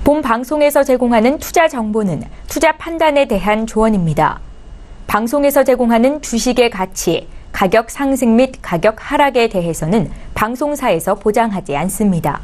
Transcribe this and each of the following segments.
본 방송에서 제공하는 투자 정보는 투자 판단에 대한 조언입니다. 방송에서 제공하는 주식의 가치, 가격 상승 및 가격 하락에 대해서는 방송사에서 보장하지 않습니다.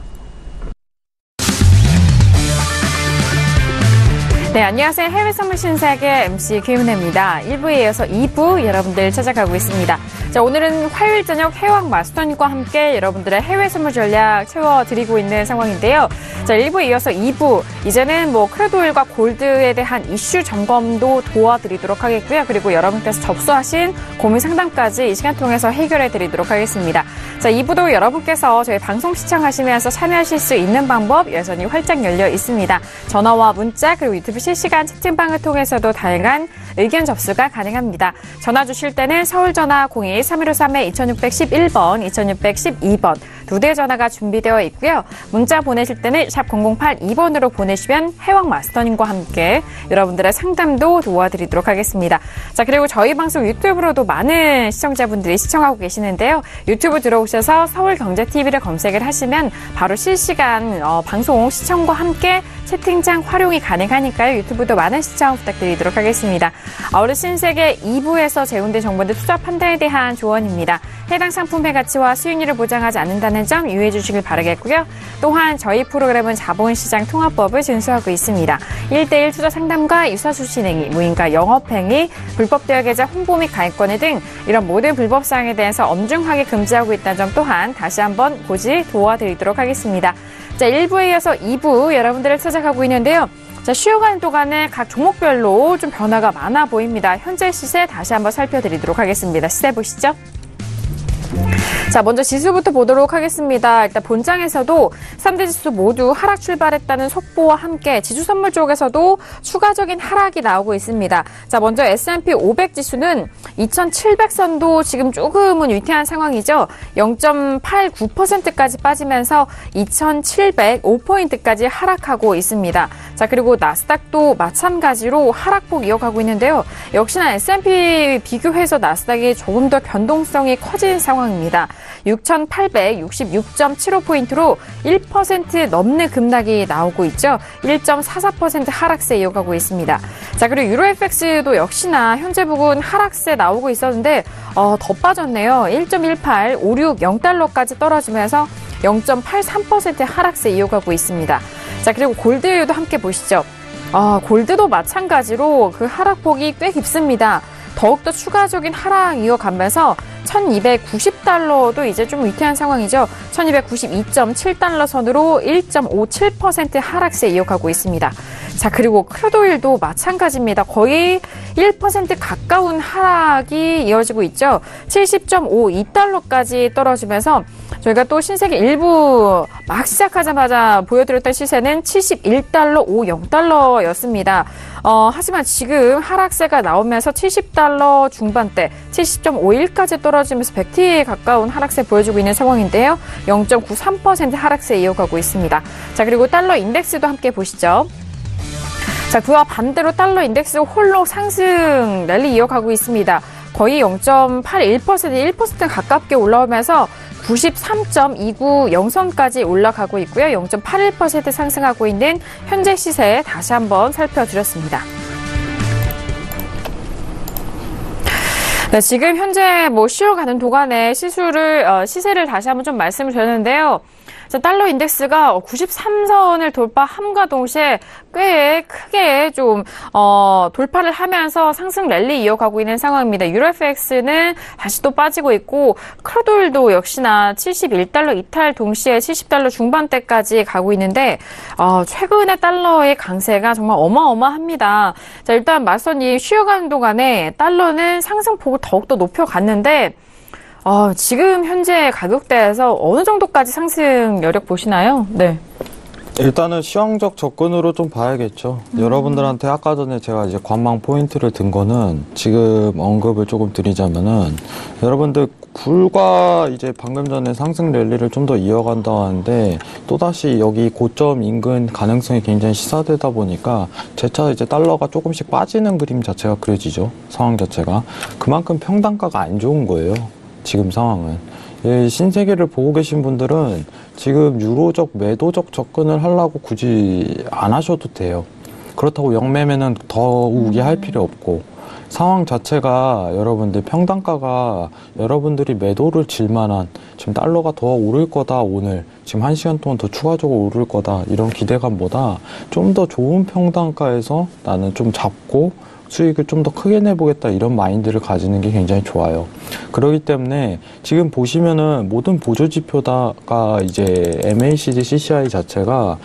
네, 안녕하세요. 해외 선물 신세계 MC 김은혜입니다. 1부에 이어서 2부 여러분들 찾아가고 있습니다. 자, 오늘은 화요일 저녁 해왕 마스터님과 함께 여러분들의 해외 선물 전략 채워드리고 있는 상황인데요. 자, 1부에 이어서 2부, 이제는 크루드오일과 골드에 대한 이슈 점검도 도와드리도록 하겠고요. 그리고 여러분께서 접수하신 고민 상담까지 이 시간 통해서 해결해드리도록 하겠습니다. 자, 2부도 여러분께서 저희 방송 시청하시면서 참여하실 수 있는 방법 여전히 활짝 열려 있습니다. 전화와 문자 그리고 유튜브 실시간 채팅방을 통해서도 다양한 의견 접수가 가능합니다. 전화 주실 때는 서울 전화 02-3153-2611번, 2612번 두 대의 전화가 준비되어 있고요. 문자 보내실 때는 샵 0082번으로 보내시면 해왕 마스터님과 함께 여러분들의 상담도 도와드리도록 하겠습니다. 자, 그리고 저희 방송 유튜브로도 많은 시청자분들이 시청하고 계시는데요. 유튜브 들어오셔서 서울경제TV를 검색을 하시면 바로 실시간 방송 시청과 함께 채팅창 활용이 가능하니까요. 유튜브도 많은 시청 부탁드리도록 하겠습니다. 오늘 신세계 2부에서 제공된 정보들 투자 판단에 대한 조언입니다. 해당 상품의 가치와 수익률을 보장하지 않는다는 점 유의해 주시길 바라겠고요. 또한 저희 프로그램은 자본시장 통합법을 준수하고 있습니다. 1대1 투자 상담과 유사수신 행위, 무인가 영업행위, 불법 대여 계좌 홍보 및 가입권회 등 이런 모든 불법 사항에 대해서 엄중하게 금지하고 있다는 점 또한 다시 한번 고지 도와드리도록 하겠습니다. 자, 1부에 이어서 2부 여러분들을 찾아가고 있는데요. 자, 쉬어가는 동안에 각 종목별로 좀 변화가 많아 보입니다. 현재 시세 다시 한번 살펴드리도록 하겠습니다. 시세 보시죠. 자, 먼저 지수부터 보도록 하겠습니다. 일단 본장에서도 3대 지수 모두 하락 출발했다는 속보와 함께 지수 선물 쪽에서도 추가적인 하락이 나오고 있습니다. 자, 먼저 S&P 500 지수는 2700선도 지금 조금은 위태한 상황이죠. 0.89%까지 빠지면서 2705포인트까지 하락하고 있습니다. 자, 그리고 나스닥도 마찬가지로 하락폭 이어가고 있는데요. 역시나 S&P 비교해서 나스닥이 조금 더 변동성이 커진 상황입니다. 6,866.75포인트로 1% 넘는 급락이 나오고 있죠. 1.44% 하락세 이어가고 있습니다. 자, 그리고 유로FX도 역시나 현재 부근 하락세 나오고 있었는데 더 빠졌네요. 1.18560달러까지 떨어지면서 0.83% 하락세 이어가고 있습니다. 자, 그리고 골드도 함께 보시죠. 골드도 마찬가지로 그 하락폭이 꽤 깊습니다. 더욱더 추가적인 하락 이어가면서 1290달러도 이제 좀 위태한 상황이죠. 1292.7달러 선으로 1.57% 하락세 이어가고 있습니다. 자, 그리고 크루드오일도 마찬가지입니다. 거의 1% 가까운 하락이 이어지고 있죠. 70.52달러까지 떨어지면서 저희가 또 신세계 일부 막 시작하자마자 보여드렸던 시세는 71달러 50달러였습니다. 하지만 지금 하락세가 나오면서 70달러 중반대 70.51까지 떨어지면서 100T에 가까운 하락세 보여주고 있는 상황인데요. 0.93% 하락세 이어가고 있습니다. 자, 그리고 달러 인덱스도 함께 보시죠. 자, 그와 반대로 달러 인덱스 홀로 상승 랠리 이어가고 있습니다. 거의 0.81%, 1% 가깝게 올라오면서 93.290선까지 올라가고 있고요. 0.81% 상승하고 있는 현재 시세 다시 한번 살펴드렸습니다. 네, 지금 현재 쉬어가는 동안에 시세를 다시 한번 좀 말씀을 드렸는데요. 자, 달러 인덱스가 93선을 돌파함과 동시에 꽤 크게 좀 돌파를 하면서 상승 랠리 이어가고 있는 상황입니다. 유로FX는 다시 또 빠지고 있고 크루드오일도 역시나 71달러 이탈 동시에 70달러 중반대까지 가고 있는데 최근에 달러의 강세가 정말 어마어마합니다. 자, 일단 마스터님 쉬어가는 동안에 달러는 상승폭을 더욱더 높여갔는데 지금 현재 가격대에서 어느 정도까지 상승 여력 보시나요? 네. 일단은 시황적 접근으로 좀 봐야겠죠. 여러분들한테 아까 전에 제가 이제 관망 포인트를 든 거는 지금 언급을 조금 드리자면은 여러분들 불과 이제 방금 전에 상승 랠리를 좀 더 이어간다 하는데 또다시 여기 고점 인근 가능성이 굉장히 시사되다 보니까 재차 이제 달러가 조금씩 빠지는 그림 자체가 그려지죠. 상황 자체가. 그만큼 평단가가 안 좋은 거예요. 지금 상황은. 신세계를 보고 계신 분들은 지금 유로적 매도적 접근을 하려고 굳이 안 하셔도 돼요. 그렇다고 영매매는 더욱이 할 필요 없고, 상황 자체가 여러분들 평단가가 여러분들이 매도를 질 만한, 지금 달러가 더 오를 거다, 오늘 지금 1시간 동안 더 추가적으로 오를 거다, 이런 기대감보다 좀 더 좋은 평단가에서 나는 좀 잡고 수익을 좀 더 크게 내보겠다, 이런 마인드를 가지는 게 굉장히 좋아요. 그렇기 때문에 지금 보시면은 모든 보조지표다가 이제 MACD, CCI 자체가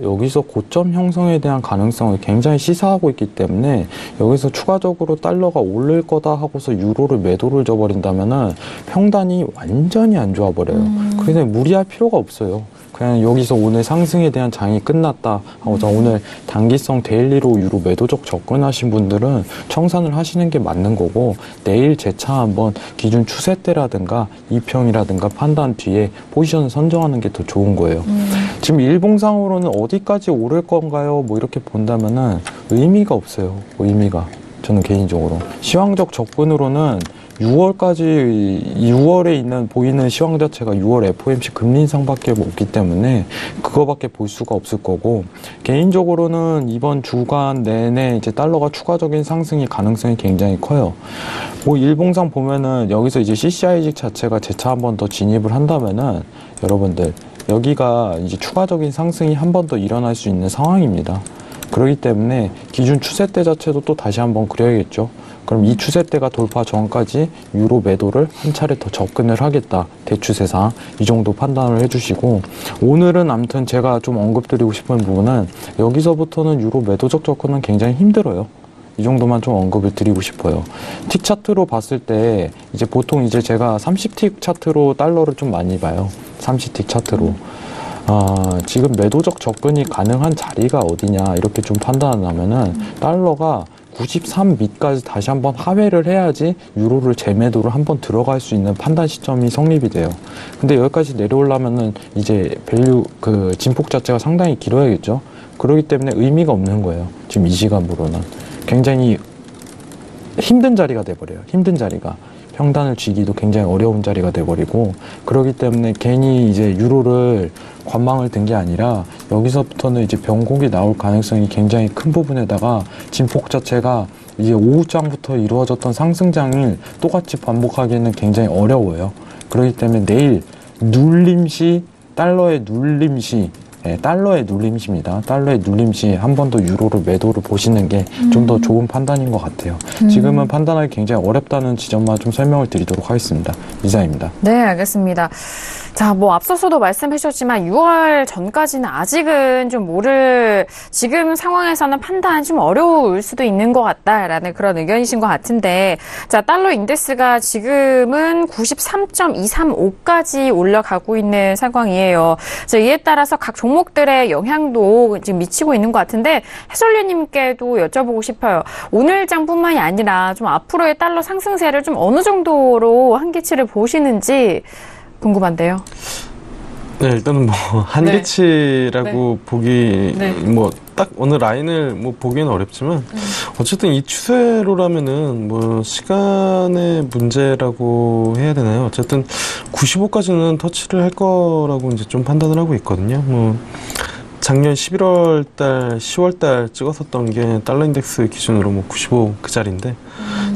여기서 고점 형성에 대한 가능성을 굉장히 시사하고 있기 때문에 여기서 추가적으로 달러가 오를 거다 하고서 유로를 매도를 줘버린다면은 평단이 완전히 안 좋아버려요. 그래서 무리할 필요가 없어요. 그냥 여기서 오늘 상승에 대한 장이 끝났다 하고서 오늘 단기성 데일리로 유로 매도적 접근하신 분들은 청산을 하시는 게 맞는 거고, 내일 재차 한번 기준 추세대라든가 이평이라든가 판단 뒤에 포지션을 선정하는 게 더 좋은 거예요. 지금 일봉상으로는 어디까지 오를 건가요? 뭐 이렇게 본다면은 의미가 없어요. 의미가. 저는 개인적으로. 시황적 접근으로는 6월에 있는 보이는 시황 자체가 6월 FOMC 금리 인상밖에 없기 때문에 그거밖에 볼 수가 없을 거고, 개인적으로는 이번 주간 내내 이제 달러가 추가적인 상승이 가능성이 굉장히 커요. 뭐 일봉상 보면은 여기서 이제 CCI직 자체가 재차 한 번 더 진입을 한다면은 여러분들 여기가 이제 추가적인 상승이 한 번 더 일어날 수 있는 상황입니다. 그렇기 때문에 기준 추세대 자체도 또 다시 한번 그려야겠죠. 그럼 이 추세대가 돌파 전까지 유로 매도를 한 차례 더 접근을 하겠다, 대추세상 이 정도 판단을 해주시고, 오늘은 아무튼 제가 좀 언급드리고 싶은 부분은 여기서부터는 유로 매도적 접근은 굉장히 힘들어요. 이 정도만 좀 언급을 드리고 싶어요. 틱 차트로 봤을 때 이제 보통 이제 제가 30틱 차트로 달러를 좀 많이 봐요. 30틱 차트로. 지금 매도적 접근이 가능한 자리가 어디냐 이렇게 좀 판단하면은 달러가 93 밑까지 다시 한번 하회를 해야지 유로를 재매도를 한번 들어갈 수 있는 판단 시점이 성립이 돼요. 근데 여기까지 내려오려면은 이제 밸류 그 진폭 자체가 상당히 길어야겠죠. 그렇기 때문에 의미가 없는 거예요. 지금 이 시간으로는 굉장히 힘든 자리가 돼버려요. 힘든 자리가. 평단을 쥐기도 굉장히 어려운 자리가 돼버리고, 그렇기 때문에 괜히 이제 유로를 관망을 든 게 아니라 여기서부터는 이제 변곡이 나올 가능성이 굉장히 큰 부분에다가 진폭 자체가 이제 오후장부터 이루어졌던 상승장을 똑같이 반복하기에는 굉장히 어려워요. 그렇기 때문에 내일 눌림시, 달러의 눌림시, 달러의 눌림시입니다. 달러의 눌림시 한 번 더 유로를 매도를 보시는 게 좀 더 좋은 판단인 것 같아요. 지금은 판단하기 굉장히 어렵다는 지점만 좀 설명을 드리도록 하겠습니다. 이상입니다. 네, 알겠습니다. 자, 뭐 앞서서도 말씀해 주셨지만 6월 전까지는 아직은 좀 지금 상황에서는 판단 좀 어려울 수도 있는 것 같다라는 그런 의견이신 것 같은데, 자, 달러 인덱스가 지금은 93.235까지 올라가고 있는 상황이에요. 자, 이에 따라서 각 종목들의 영향도 지금 미치고 있는 것 같은데, 해설위원님께도 여쭤보고 싶어요. 오늘 장뿐만이 아니라 좀 앞으로의 달러 상승세를 좀 어느 정도로 한계치를 보시는지 궁금한데요. 네, 일단은 뭐 한계치라고 보기 뭐 딱 어느 라인을 뭐 보기는 어렵지만 어쨌든 이 추세로라면은 뭐 시간의 문제라고 해야 되나요? 어쨌든 95까지는 터치를 할 거라고 이제 좀 판단을 하고 있거든요. 뭐 작년 11월 달, 10월 달 찍었었던 게 달러 인덱스 기준으로 뭐 95 그 자리인데,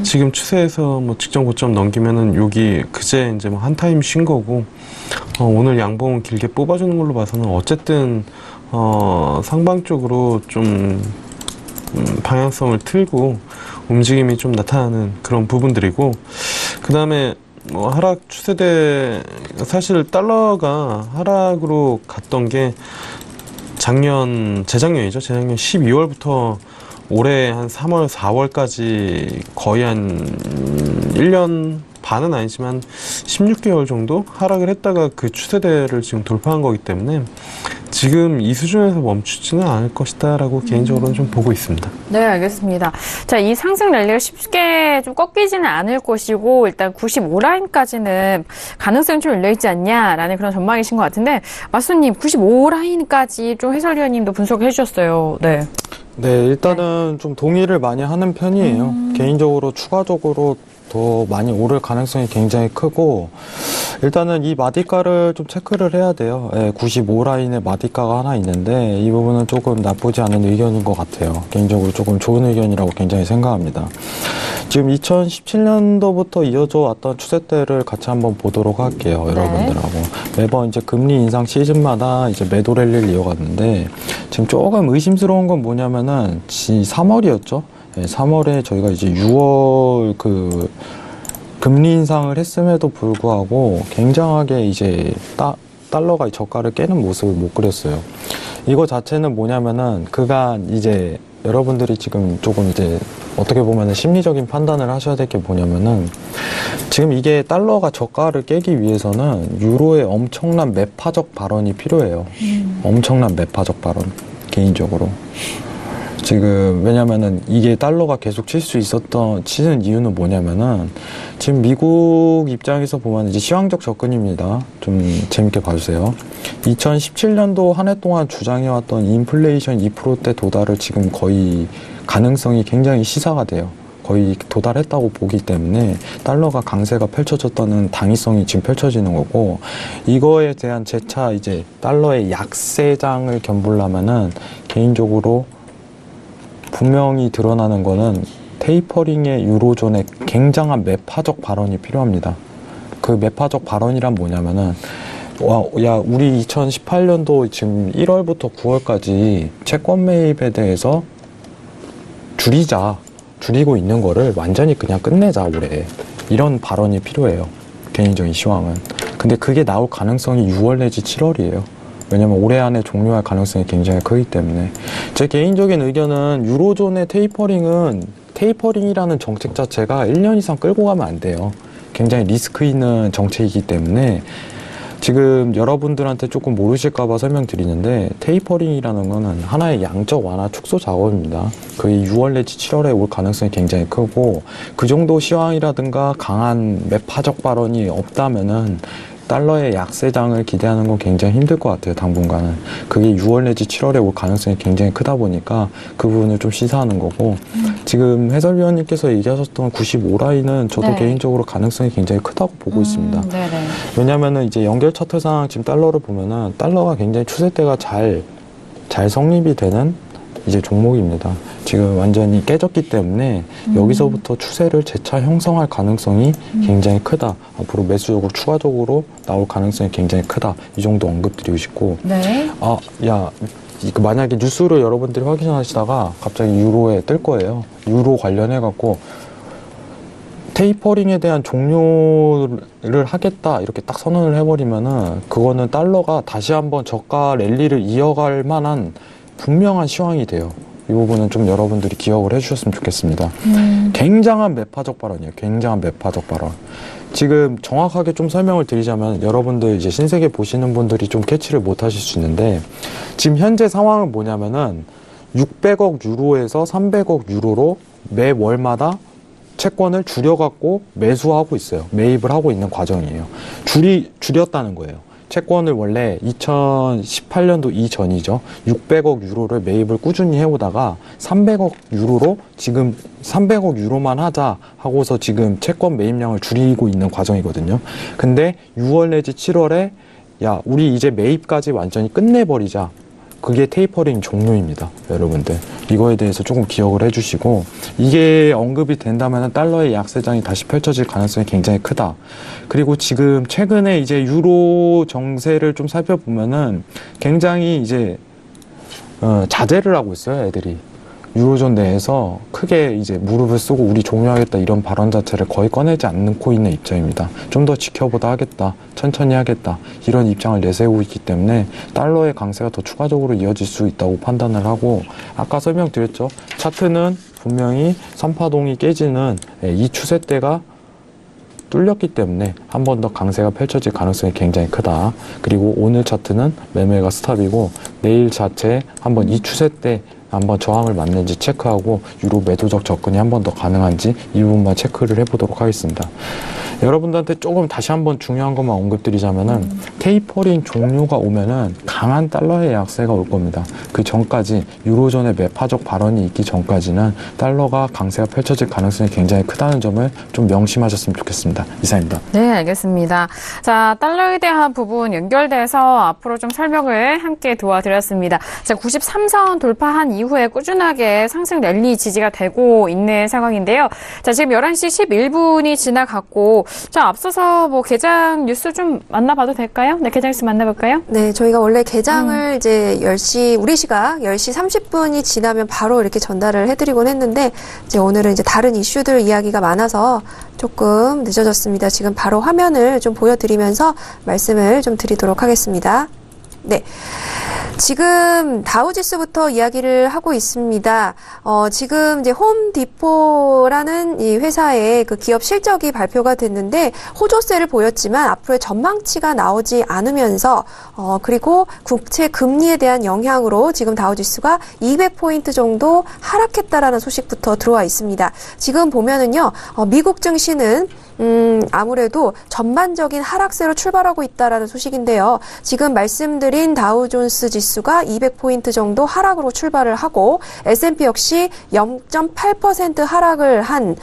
지금 추세에서 뭐 직전 고점 넘기면은 여기 그제 이제 뭐 한 타임 쉰 거고, 오늘 양봉 길게 뽑아주는 걸로 봐서는 어쨌든 상방 쪽으로 좀 방향성을 틀고 움직임이 좀 나타나는 그런 부분들이고, 그 다음에 뭐 하락 추세대, 사실 달러가 하락으로 갔던 게 재작년이죠. 재작년 12월부터 올해 한 3월, 4월까지 거의 한 1년 반은 아니지만 16개월 정도 하락을 했다가 그 추세대를 지금 돌파한 거기 때문에 지금 이 수준에서 멈추지는 않을 것이다라고 개인적으로는 좀 보고 있습니다. 네, 알겠습니다. 자, 이 상승 랠리가 쉽게 좀 꺾이지는 않을 것이고, 일단 95라인까지는 가능성이 좀 열려있지 않냐라는 그런 전망이신 것 같은데, 마수님 95라인까지 좀 해설위원님도 분석을 해주셨어요. 네. 네, 일단은 좀 동의를 많이 하는 편이에요. 개인적으로 추가적으로 더 많이 오를 가능성이 굉장히 크고, 일단은 이 마디가를 좀 체크를 해야 돼요. 95라인에 마디가가 하나 있는데 이 부분은 조금 나쁘지 않은 의견인 것 같아요. 개인적으로 조금 좋은 의견이라고 굉장히 생각합니다. 지금 2017년도부터 이어져 왔던 추세대를 같이 한번 보도록 할게요. 여러분들하고. 매번 이제 금리 인상 시즌마다 이제 매도 랠리를 이어갔는데, 지금 조금 의심스러운 건 뭐냐면은 3월이었죠. 3월에 저희가 이제 6월 금리 인상을 했음에도 불구하고 굉장하게 이제 달러가 저가를 깨는 모습을 못 그렸어요. 이거 자체는 뭐냐면은 그간 이제 여러분들이 지금 조금 이제 어떻게 보면은 심리적인 판단을 하셔야 될 게 뭐냐면은, 지금 이게 달러가 저가를 깨기 위해서는 유로의 엄청난 매파적 발언이 필요해요. 엄청난 매파적 발언, 개인적으로. 지금 왜냐면은 이게 달러가 계속 치는 이유는 뭐냐면은, 지금 미국 입장에서 보면 이제 시황적 접근입니다. 좀 재밌게 봐주세요. 2017년도 한 해 동안 주장해왔던 인플레이션 2%대 도달을 지금 거의 가능성이 굉장히 시사가 돼요. 거의 도달했다고 보기 때문에 달러가 강세가 펼쳐졌다는 당위성이 지금 펼쳐지는 거고, 이거에 대한 재차 이제 달러의 약세장을 견보려면은 개인적으로 분명히 드러나는 거는 테이퍼링의 유로존의 굉장한 매파적 발언이 필요합니다. 그 매파적 발언이란 뭐냐면은, 야, 우리 2018년도 지금 1월부터 9월까지 채권 매입에 대해서 줄이고 있는 거를 완전히 그냥 끝내자, 올해. 이런 발언이 필요해요. 개인적인 시황은. 근데 그게 나올 가능성이 6월 내지 7월이에요. 왜냐면 올해 안에 종료할 가능성이 굉장히 크기 때문에. 제 개인적인 의견은 유로존의 테이퍼링이라는 정책 자체가 1년 이상 끌고 가면 안 돼요. 굉장히 리스크 있는 정책이기 때문에, 지금 여러분들한테 조금 모르실까봐 설명드리는데, 테이퍼링이라는 거는 하나의 양적 완화 축소 작업입니다. 거의 6월 내지 7월에 올 가능성이 굉장히 크고, 그 정도 시황이라든가 강한 매파적 발언이 없다면은 달러의 약세장을 기대하는 건 굉장히 힘들 것 같아요, 당분간은. 그게 6월 내지 7월에 올 가능성이 굉장히 크다 보니까 그 부분을 좀 시사하는 거고, 지금 해설위원님께서 얘기하셨던 95라인은 저도 개인적으로 가능성이 굉장히 크다고 보고 있습니다. 왜냐면은 이제 연결 차트상 지금 달러를 보면은 달러가 굉장히 추세대가 잘 성립이 되는 이제 종목입니다. 지금 완전히 깨졌기 때문에 여기서부터 추세를 재차 형성할 가능성이 굉장히 크다. 앞으로 매수적으로 추가적으로 나올 가능성이 굉장히 크다. 이 정도 언급드리고 싶고. 만약에 뉴스를 여러분들이 확인하시다가 갑자기 유로에 뜰 거예요. 유로 관련해갖고 테이퍼링에 대한 종료를 하겠다 이렇게 딱 선언을 해버리면은, 그거는 달러가 다시 한번 저가 랠리를 이어갈 만한 분명한 시황이 돼요. 이 부분은 좀 여러분들이 기억을 해주셨으면 좋겠습니다. 굉장한 매파적 발언이에요. 굉장한 매파적 발언. 지금 정확하게 좀 설명을 드리자면, 여러분들 이제 신세계 보시는 분들이 좀 캐치를 못 하실 수 있는데, 지금 현재 상황은 뭐냐면은 600억 유로에서 300억 유로로 매 월마다 채권을 줄여갖고 매수하고 있어요. 매입을 하고 있는 과정이에요. 줄였다는 거예요. 채권을 원래 2018년도 이전이죠. 600억 유로를 매입을 꾸준히 해오다가 300억 유로로 지금 300억 유로만 하자 하고서 지금 채권 매입량을 줄이고 있는 과정이거든요. 근데 6월 내지 7월에 야, 우리 이제 매입까지 완전히 끝내버리자. 그게 테이퍼링 종료입니다. 여러분들. 이거에 대해서 조금 기억을 해주시고, 이게 언급이 된다면 달러의 약세장이 다시 펼쳐질 가능성이 굉장히 크다. 그리고 지금 최근에 이제 유로 정세를 좀 살펴보면은 굉장히 이제 자제를 하고 있어요, 애들이. 유로존 내에서 크게 이제 무릎을 쓰고 우리 종료하겠다 이런 발언 자체를 거의 꺼내지 않고 있는 입장입니다. 좀 더 지켜보다 하겠다, 천천히 하겠다 이런 입장을 내세우고 있기 때문에 달러의 강세가 더 추가적으로 이어질 수 있다고 판단을 하고, 아까 설명드렸죠. 차트는 분명히 선파동이 깨지는 이 추세대가 뚫렸기 때문에 한 번 더 강세가 펼쳐질 가능성이 굉장히 크다. 그리고 오늘 차트는 매매가 스탑이고, 내일 자체 한번 이 추세대 한번 저항을 맞는지 체크하고 유로 매도적 접근이 한 번 더 가능한지 이 부분만 체크를 해보도록 하겠습니다. 여러분들한테 조금 다시 한번 중요한 것만 언급드리자면은 테이퍼링 종료가 오면은 강한 달러의 약세가 올 겁니다. 그 전까지 유로존의 매파적 발언이 있기 전까지는 달러가 강세가 펼쳐질 가능성이 굉장히 크다는 점을 좀 명심하셨으면 좋겠습니다. 이상입니다. 네, 알겠습니다. 자, 달러에 대한 부분 연결돼서 앞으로 좀 설명을 함께 도와드렸습니다. 자, 93선 돌파한 이후에 꾸준하게 상승 랠리 지지가 되고 있는 상황인데요. 자, 지금 11시 11분이 지나갔고, 자, 앞서서 뭐 개장 뉴스 좀 만나봐도 될까요? 네, 개장 뉴스 만나볼까요? 네, 저희가 원래 개장을 이제 10시, 우리 시각 10시 30분이 지나면 바로 이렇게 전달을 해드리곤 했는데, 이제 오늘은 이제 다른 이슈들 이야기가 많아서 조금 늦어졌습니다. 지금 바로 화면을 좀 보여드리면서 말씀을 좀 드리도록 하겠습니다. 네. 지금 다우지수부터 이야기를 하고 있습니다. 지금 이제 홈디포라는 이 회사의 그 기업 실적이 발표가 됐는데 호조세를 보였지만 앞으로의 전망치가 나오지 않으면서 그리고 국채 금리에 대한 영향으로 지금 다우지수가 200포인트 정도 하락했다라는 소식부터 들어와 있습니다. 지금 보면은요, 미국 증시는 아무래도 전반적인 하락세로 출발하고 있다라는 소식인데요. 지금 말씀드린 다우존스 지수가 200포인트 정도 하락으로 출발을 하고 S&P 역시 0.8% 하락을 한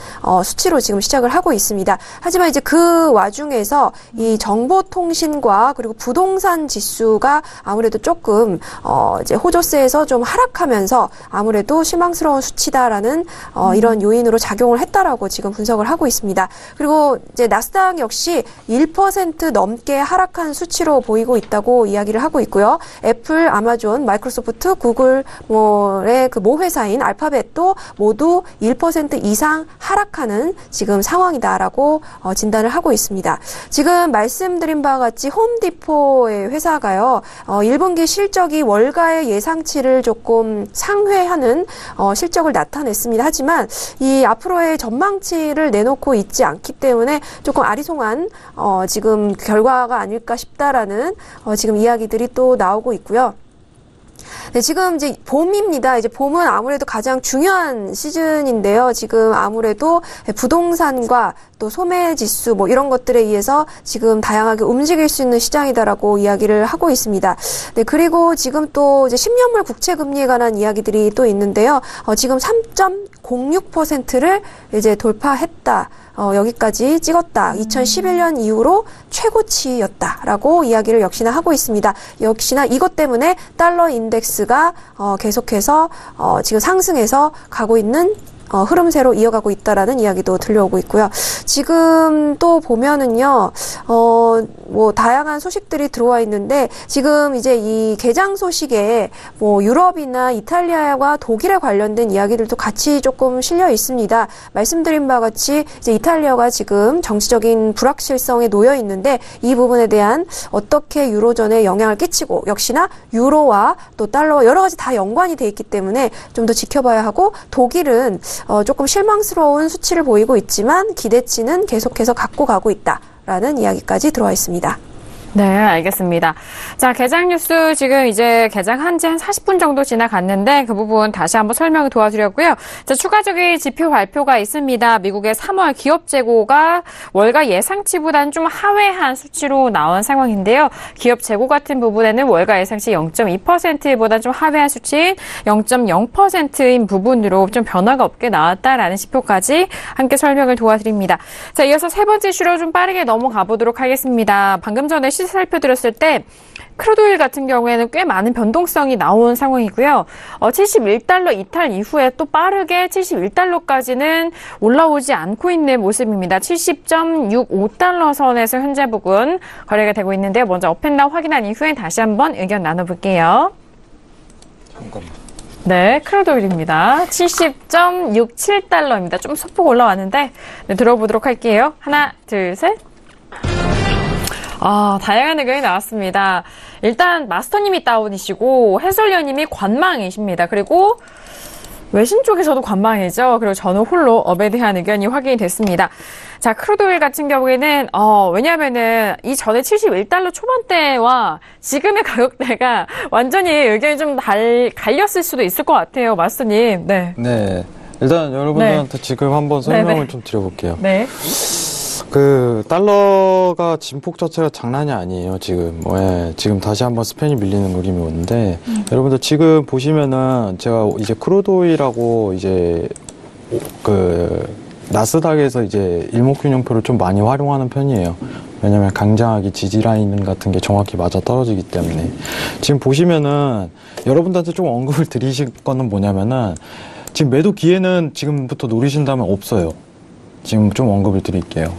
수치로 지금 시작을 하고 있습니다. 하지만 이제 그 와중에서 이 정보통신과 그리고 부동산 지수가 아무래도 조금 이제 호조세에서 좀 하락하면서 아무래도 실망스러운 수치다라는 이런 요인으로 작용을 했다라고 지금 분석을 하고 있습니다. 그리고 이제 나스닥 역시 1% 넘게 하락한 수치로 보이고 있다고 이야기를 하고 있고요. 애플, 아마존, 마이크로소프트, 구글의 그 모 회사인 알파벳도 모두 1% 이상 하락하는 지금 상황이다라고 진단을 하고 있습니다. 지금 말씀드린 바와 같이 홈디포의 회사가요. 1분기 실적이 월가의 예상치를 조금 상회하는 실적을 나타냈습니다. 하지만 이 앞으로의 전망치를 내놓고 있지 않기 때문에 조금 아리송한 지금 결과가 아닐까 싶다라는 지금 이야기들이 또 나오고 있고요. 네, 지금 이제 봄입니다. 이제 봄은 아무래도 가장 중요한 시즌인데요. 지금 아무래도 부동산과 또 소매 지수 뭐 이런 것들에 의해서 지금 다양하게 움직일 수 있는 시장이다라고 이야기를 하고 있습니다. 네, 그리고 지금 또 이제 10년물 국채 금리에 관한 이야기들이 또 있는데요. 지금 3.06%를 이제 돌파했다. 여기까지 찍었다. 2011년 이후로 최고치였다라고 이야기를 역시나 하고 있습니다. 역시나 이것 때문에 달러 인덱스가 계속해서 지금 상승해서 가고 있는 흐름세로 이어가고 있다라는 이야기도 들려오고 있고요. 지금 또 보면은요, 뭐 다양한 소식들이 들어와 있는데 지금 이제 이 개장 소식에 뭐 유럽이나 이탈리아와 독일에 관련된 이야기들도 같이 조금 실려 있습니다. 말씀드린 바와 같이 이제 이탈리아가 지금 정치적인 불확실성에 놓여 있는데 이 부분에 대한 어떻게 유로존에 영향을 끼치고 역시나 유로와 또 달러와 여러 가지 다 연관이 돼 있기 때문에 좀 더 지켜봐야 하고 독일은 조금 실망스러운 수치를 보이고 있지만 기대치는 계속해서 갖고 가고 있다라는 이야기까지 들어와 있습니다. 네, 알겠습니다. 자, 개장 뉴스 지금 이제 개장한 지 한 40분 정도 지나갔는데 그 부분 다시 한번 설명을 도와드렸고요. 자, 추가적인 지표 발표가 있습니다. 미국의 3월 기업 재고가 월가 예상치보다는 좀 하회한 수치로 나온 상황인데요. 기업 재고 같은 부분에는 월가 예상치 0.2%보다 좀 하회한 수치인 0.0%인 부분으로 좀 변화가 없게 나왔다라는 지표까지 함께 설명을 도와드립니다. 자, 이어서 세 번째 이슈로 좀 빠르게 넘어가 보도록 하겠습니다. 방금 전에 살펴드렸을 때 크루드오일 같은 경우에는 꽤 많은 변동성이 나온 상황이고요. 71달러 이탈 이후에 또 빠르게 71달러까지는 올라오지 않고 있는 모습입니다. 70.65달러 선에서 현재 부근 거래가 되고 있는데요. 먼저 업앤다운 확인한 이후에 다시 한번 의견 나눠볼게요. 잠깐만. 네, 크루드오일입니다. 70.67달러입니다. 좀 소폭 올라왔는데 네, 들어보도록 할게요. 하나, 둘, 셋. 다양한 의견이 나왔습니다. 일단 마스터님이 다운이시고 해설위원님이 관망이십니다. 그리고 외신 쪽에서도 관망이죠. 그리고 저는 홀로 업에 대한 의견이 확인이 됐습니다. 자, 크루드오일 같은 경우에는 왜냐하면은 이전에 71달러 초반대와 지금의 가격대가 완전히 의견이 좀 갈렸을 수도 있을 것 같아요, 마스터님. 네. 네. 일단 여러분들한테 지금 한번 설명을 네네. 좀 드려볼게요. 네. 그 달러가 진폭 자체가 장난이 아니에요. 지금 지금 다시 한번 스팬이 밀리는 그림이 오는데 여러분들 지금 보시면은 제가 이제 크루드오일하고 이제 그 나스닥에서 이제 일목균형표를 좀 많이 활용하는 편이에요. 왜냐면 강장하게 지지라인 같은 게 정확히 맞아 떨어지기 때문에. 지금 보시면은 여러분들한테 좀 언급을 드리실 거는 뭐냐면은 지금 매도 기회는 지금부터 노리신다면 없어요. 지금 좀 언급을 드릴게요.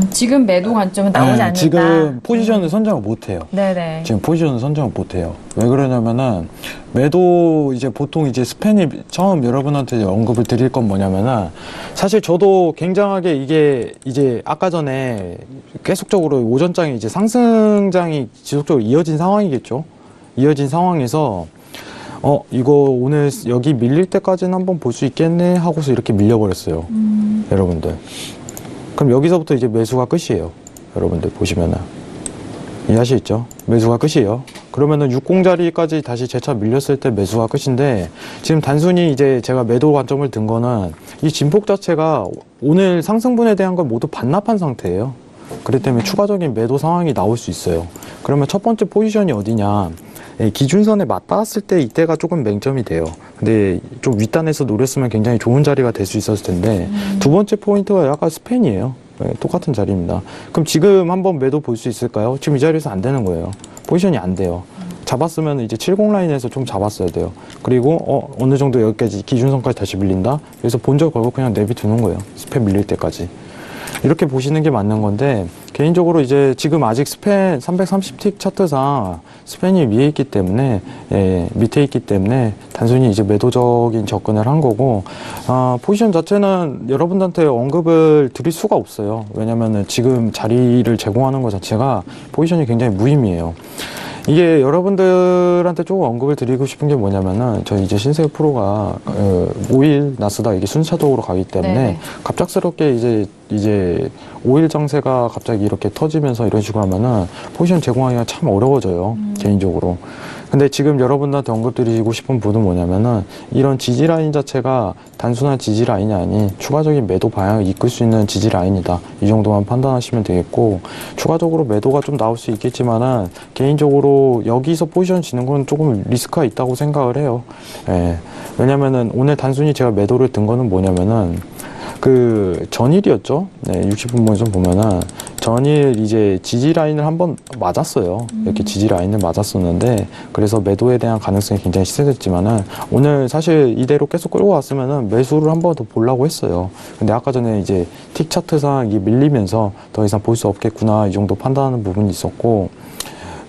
지금 매도 관점은 나오지 않는다. 지금 포지션을 선정을 못 해요. 네네. 지금 포지션을 선정을 못 해요. 왜 그러냐면은 매도 이제 보통 이제 스팬이 처음 여러분한테 이제 언급을 드릴 건 뭐냐면은 사실 저도 굉장하게 이게 이제 아까 전에 계속적으로 오전장에 이제 상승장이 지속적으로 이어진 상황이겠죠. 이어진 상황에서 이거 오늘 여기 밀릴 때까지는 한번 볼 수 있겠네 하고서 이렇게 밀려버렸어요. 여러분들. 그럼 여기서부터 이제 매수가 끝이에요. 여러분들 보시면은. 이해하시겠죠? 매수가 끝이에요. 그러면은 60자리까지 다시 재차 밀렸을 때 매수가 끝인데 지금 단순히 이제 제가 매도 관점을 든 거는 이 진폭 자체가 오늘 상승분에 대한 걸 모두 반납한 상태예요. 그렇기 때문에 추가적인 매도 상황이 나올 수 있어요. 그러면 첫 번째 포지션이 어디냐? 기준선에 맞닿았을 때 이때가 조금 맹점이 돼요. 근데 좀 윗단에서 노렸으면 굉장히 좋은 자리가 될 수 있었을 텐데 두 번째 포인트가 약간 스팬이에요. 똑같은 자리입니다. 그럼 지금 한번 매도 볼 수 있을까요? 지금 이 자리에서 안 되는 거예요. 포지션이 안 돼요. 잡았으면 이제 70 라인에서 좀 잡았어야 돼요. 그리고 어느 정도 여기까지 기준선까지 다시 밀린다? 그래서 본적 걸고 그냥 내비두는 거예요. 스팬 밀릴 때까지. 이렇게 보시는 게 맞는 건데 개인적으로 이제 지금 아직 스팬 330틱 차트상 스팬이 위에 있기 때문에 밑에 있기 때문에 단순히 이제 매도적인 접근을 한 거고 포지션 자체는 여러분들한테 언급을 드릴 수가 없어요. 왜냐면은 지금 자리를 제공하는 것 자체가 포지션이 굉장히 무의미해요. 이게 여러분들한테 조금 언급을 드리고 싶은 게 뭐냐면은 저희 이제 신세계 프로가 5일 나스닥 이게 순차적으로 가기 때문에 네네. 갑작스럽게 이제 5일 장세가 갑자기 이렇게 터지면서 이런 식으로 하면은 포지션 제공하기가 참 어려워져요. 개인적으로. 근데 지금 여러분들한테 언급드리고 싶은 부분은 뭐냐면은 이런 지지라인 자체가 단순한 지지라인이 아닌 추가적인 매도 방향을 이끌 수 있는 지지라인이다. 이 정도만 판단하시면 되겠고 추가적으로 매도가 좀 나올 수 있겠지만은 개인적으로 여기서 포지션 지는 건 조금 리스크가 있다고 생각을 해요. 왜냐면은 오늘 단순히 제가 매도를 든 거는 뭐냐면은 그 전일이었죠. 60분 좀 보면은 전일 이제 지지 라인을 한번 맞았어요. 이렇게 지지 라인을 맞았었는데 그래서 매도에 대한 가능성이 굉장히 시세졌지만은 오늘 사실 이대로 계속 끌고 왔으면은 매수를 한 번 더 보려고 했어요. 근데 아까 전에 이제 틱 차트상 이게 밀리면서 더 이상 볼 수 없겠구나 이 정도 판단하는 부분이 있었고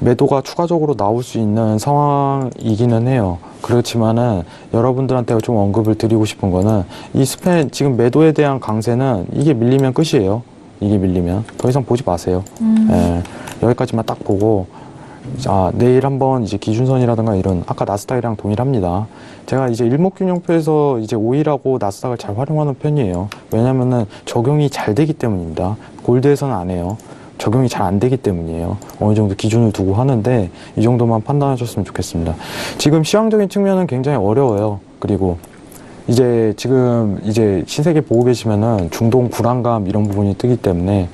매도가 추가적으로 나올 수 있는 상황이기는 해요. 그렇지만은 여러분들한테 좀 언급을 드리고 싶은 거는 이 스팬 지금 매도에 대한 강세는 이게 밀리면 끝이에요. 이게 밀리면 더 이상 보지 마세요. 여기까지만 딱 보고 내일 한번 이제 기준선이라든가 이런 아까 나스닥이랑 동일합니다. 제가 이제 일목균형표에서 이제 5일하고 나스닥을 잘 활용하는 편이에요. 왜냐면은 적용이 잘 되기 때문입니다. 골드에서는 안 해요. 적용이 잘 안 되기 때문이에요. 어느 정도 기준을 두고 하는데 이 정도만 판단하셨으면 좋겠습니다. 지금 시황적인 측면은 굉장히 어려워요. 그리고 이제 지금 이제 신세계 보고 계시면은 중동 불안감 이런 부분이 뜨기 때문에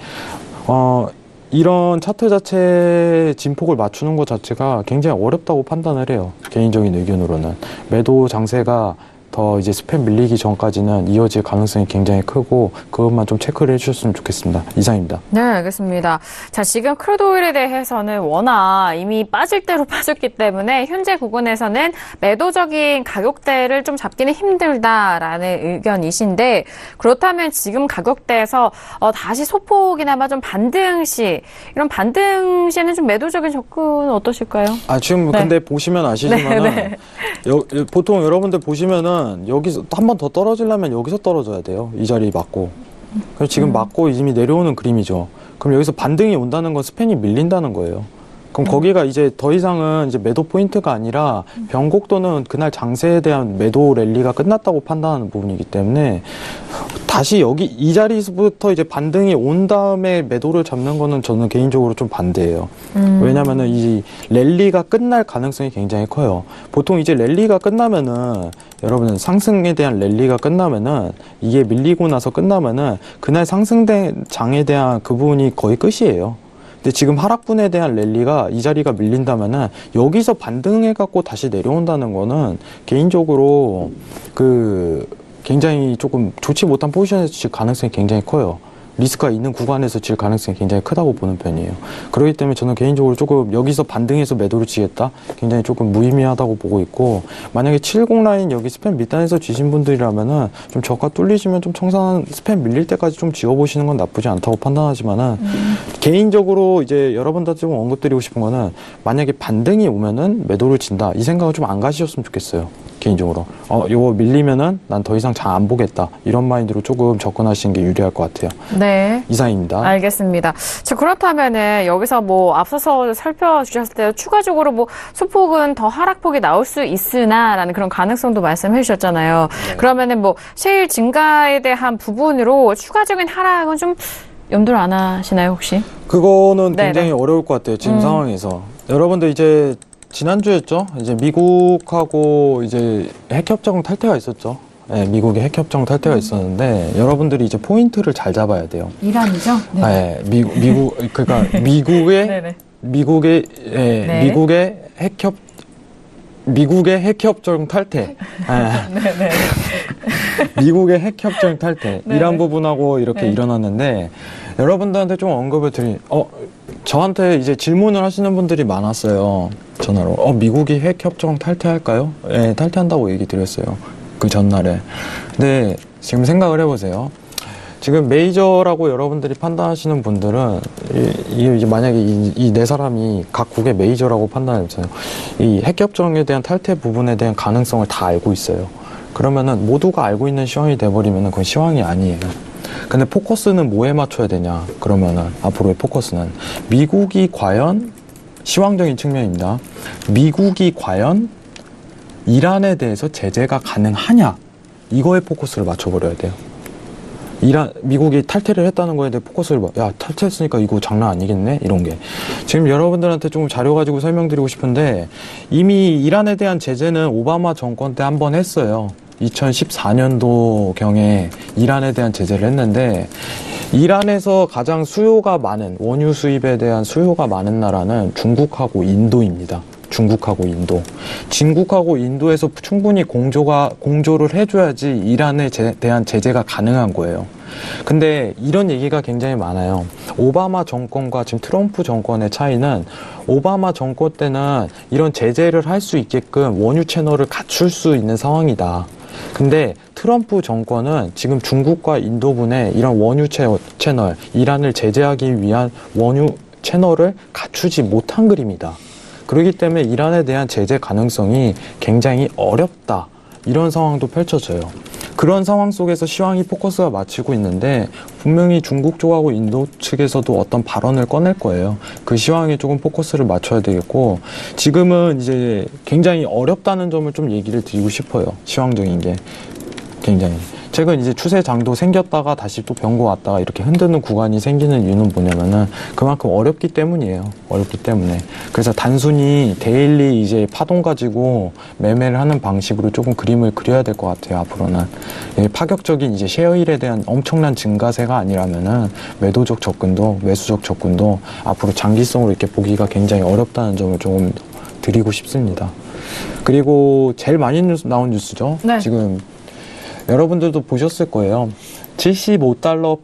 이런 차트 자체 진폭을 맞추는 것 자체가 굉장히 어렵다고 판단을 해요. 개인적인 의견으로는 매도 장세가 더 이제 스팬 밀리기 전까지는 이어질 가능성이 굉장히 크고 그것만 좀 체크를 해주셨으면 좋겠습니다. 이상입니다. 네, 알겠습니다. 자, 지금 크루드오일에 대해서는 워낙 이미 빠질 대로 빠졌기 때문에 현재 부분에서는 매도적인 가격대를 좀 잡기는 힘들다라는 의견이신데 그렇다면 지금 가격대에서 다시 소폭이나마 좀 반등 시 이런 반등 시에는 좀 매도적인 접근은 어떠실까요? 지금 네. 근데 보시면 아시지만은 보통 여러분들 보시면은 여기서 한 번 더 떨어지려면 여기서 떨어져야 돼요. 이 자리 맞고. 그래서 지금 맞고 이미 내려오는 그림이죠. 그럼 여기서 반등이 온다는 건 스팬이 밀린다는 거예요. 그럼 거기가 이제 더 이상은 이제 매도 포인트가 아니라 변곡 또는 그날 장세에 대한 매도 랠리가 끝났다고 판단하는 부분이기 때문에 다시 여기 이 자리에서부터 이제 반등이 온 다음에 매도를 잡는 거는 저는 개인적으로 좀 반대예요. 왜냐면은 이 랠리가 끝날 가능성이 굉장히 커요. 보통 이제 랠리가 끝나면은 여러분은 상승에 대한 랠리가 끝나면은 이게 밀리고 나서 끝나면은 그날 상승된 장에 대한 그 부분이 거의 끝이에요. 근데 지금 하락분에 대한 랠리가 이 자리가 밀린다면은 여기서 반등해 갖고 다시 내려온다는 거는 개인적으로 굉장히 조금 좋지 못한 포지션에서 질 가능성이 굉장히 커요. 리스크가 있는 구간에서 질 가능성이 굉장히 크다고 보는 편이에요. 그렇기 때문에 저는 개인적으로 조금 여기서 반등해서 매도를 지겠다? 굉장히 조금 무의미하다고 보고 있고, 만약에 70 라인 여기 스팸 밑단에서 쥐신 분들이라면은 좀 저가 뚫리시면 좀 청산한 스팸 밀릴 때까지 좀 지워보시는 건 나쁘지 않다고 판단하지만은 개인적으로 이제 여러분들한테 좀 언급드리고 싶은 거는 만약에 반등이 오면은 매도를 진다. 이 생각을 좀 안 가지셨으면 좋겠어요. 개인적으로. 요거 밀리면은 난 더 이상 장 안 보겠다. 이런 마인드로 조금 접근하시는 게 유리할 것 같아요. 네. 이상입니다. 알겠습니다. 자, 그렇다면은 여기서 뭐 앞서서 살펴주셨을 때 추가적으로 뭐 소폭은 더 하락폭이 나올 수 있으나라는 그런 가능성도 말씀해 주셨잖아요. 네. 그러면은 뭐 세일 증가에 대한 부분으로 추가적인 하락은 좀 염두를 안 하시나요, 혹시? 그거는 굉장히 어려울 것 같아요. 지금 상황에서. 여러분들 이제 지난주였죠? 이제 미국하고 이제 핵협정 탈퇴가 있었죠. 네, 미국의 핵협정 탈퇴가 있었는데 여러분들이 이제 포인트를 잘 잡아야 돼요. 이란이죠? 네. 그러니까 미국의 핵협정 탈퇴. 미국의 핵협정 탈퇴. 이란 부분하고 이렇게 일어났는데 여러분들한테 좀 언급을 저한테 이제 질문을 하시는 분들이 많았어요. 전화로. 미국이 핵협정 탈퇴할까요? 네, 탈퇴한다고 얘기 드렸어요. 그 전날에. 근데 지금 생각을 해보세요. 지금 메이저라고 여러분들이 판단하시는 분들은 이게 만약에 이 네 사람이 각국의 메이저라고 판단했잖아요. 이 핵협정에 대한 탈퇴 부분에 대한 가능성을 다 알고 있어요. 그러면은 모두가 알고 있는 시황이 돼버리면은 그건 시황이 아니에요. 근데 포커스는 뭐에 맞춰야 되냐? 그러면은 앞으로의 포커스는 미국이 과연 시황적인 측면입니다. 미국이 과연 이란에 대해서 제재가 가능하냐? 이거에 포커스를 맞춰버려야 돼요. 미국이 탈퇴를 했다는 거에 대해 포커스를 탈퇴했으니까 이거 장난 아니겠네? 이런 게. 지금 여러분들한테 좀 자료 가지고 설명드리고 싶은데 이미 이란에 대한 제재는 오바마 정권 때 한 번 했어요. 2014년도경에 이란에 대한 제재를 했는데 이란에서 가장 수요가 많은 원유 수입에 대한 수요가 많은 나라는 중국하고 인도입니다. 중국하고 인도. 중국하고 인도에서 충분히 공조를 해줘야지 이란에 대한 제재가 가능한 거예요. 근데 이런 얘기가 굉장히 많아요. 오바마 정권과 지금 트럼프 정권의 차이는 오바마 정권 때는 이런 제재를 할 수 있게끔 원유 채널을 갖출 수 있는 상황이다. 근데 트럼프 정권은 지금 중국과 인도분에 이런 원유 채널, 이란을 제재하기 위한 원유 채널을 갖추지 못한 그림이다. 그렇기 때문에 이란에 대한 제재 가능성이 굉장히 어렵다. 이런 상황도 펼쳐져요. 그런 상황 속에서 시황이 포커스가 맞추고 있는데 분명히 중국 쪽하고 인도 측에서도 어떤 발언을 꺼낼 거예요. 그 시황에 조금 포커스를 맞춰야 되겠고 지금은 이제 굉장히 어렵다는 점을 좀 얘기를 드리고 싶어요. 시황적인 게 굉장히. 최근 이제 추세장도 생겼다가 다시 또 병고 왔다가 이렇게 흔드는 구간이 생기는 이유는 뭐냐면은 그만큼 어렵기 때문이에요. 어렵기 때문에. 그래서 단순히 데일리 이제 파동 가지고 매매를 하는 방식으로 조금 그림을 그려야 될 것 같아요. 앞으로는. 파격적인 이제 셰어힐에 대한 엄청난 증가세가 아니라면은 매도적 접근도 매수적 접근도 앞으로 장기성으로 이렇게 보기가 굉장히 어렵다는 점을 조금 드리고 싶습니다. 그리고 제일 많이 나온 뉴스죠. 네. 지금 여러분들도 보셨을 거예요. 75달러,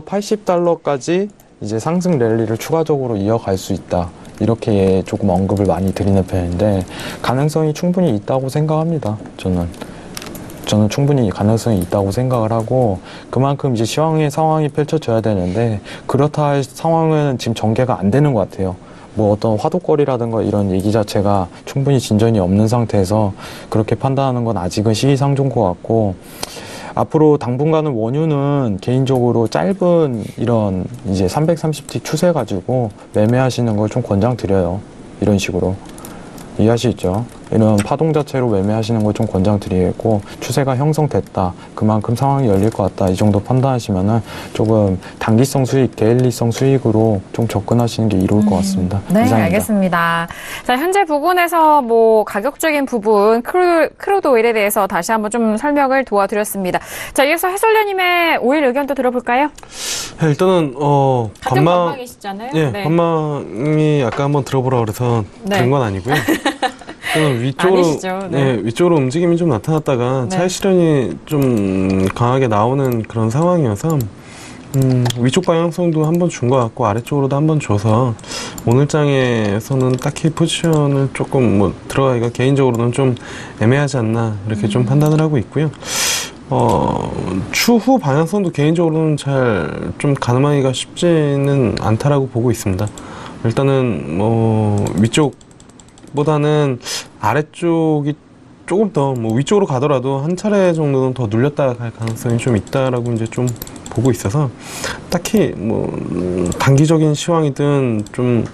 80달러까지 이제 상승 랠리를 추가적으로 이어갈 수 있다. 이렇게 조금 언급을 많이 드리는 편인데 가능성이 충분히 있다고 생각합니다. 저는 충분히 가능성이 있다고 생각을 하고 그만큼 이제 시황의 상황이 펼쳐져야 되는데 그렇다 할 상황은 지금 전개가 안 되는 것 같아요. 뭐 어떤 화두거리라든가 이런 얘기 자체가 충분히 진전이 없는 상태에서 그렇게 판단하는 건 아직은 시기상조인 것 같고 앞으로 당분간은 원유는 개인적으로 짧은 이런 이제 330T 추세 가지고 매매하시는 걸 좀 권장드려요. 이런 식으로. 이해하시죠? 이런 파동 자체로 매매하시는 걸 좀 권장드리고 추세가 형성됐다. 그만큼 상황이 열릴 것 같다. 이 정도 판단하시면은 조금 단기성 수익, 데일리성 수익으로 좀 접근하시는 게 이로울 것 같습니다. 네, 이상입니다. 알겠습니다. 자, 현재 부분에서 가격적인 부분, 크루드 오일에 대해서 다시 한번 좀 설명을 도와드렸습니다. 자, 이어서 해설위원님의 오일 의견도 들어볼까요? 네, 일단은 같은 관망이시잖아요. 예, 네. 관망이 아까 한번 들어보라 그래서 네. 된 건 아니고요. 저는 위쪽으로, 아니시죠. 네. 위쪽으로 움직임이 좀 나타났다가 네. 차익 실현이 좀 강하게 나오는 그런 상황이어서 위쪽 방향성도 한번 준 것 같고 아래쪽으로도 한번 줘서 오늘 장에서는 딱히 포지션을 조금 들어가기가 개인적으로는 좀 애매하지 않나 이렇게 좀 판단을 하고 있고요. 추후 방향성도 개인적으로는 잘 좀 가늠하기가 쉽지는 않다라고 보고 있습니다. 일단은 위쪽보다는 아래쪽이 조금 더 위쪽으로 가더라도 한 차례 정도는 더 눌렸다 갈 가능성이 좀 있다라고 이제 좀 보고 있어서 딱히 단기적인 시황이든 좀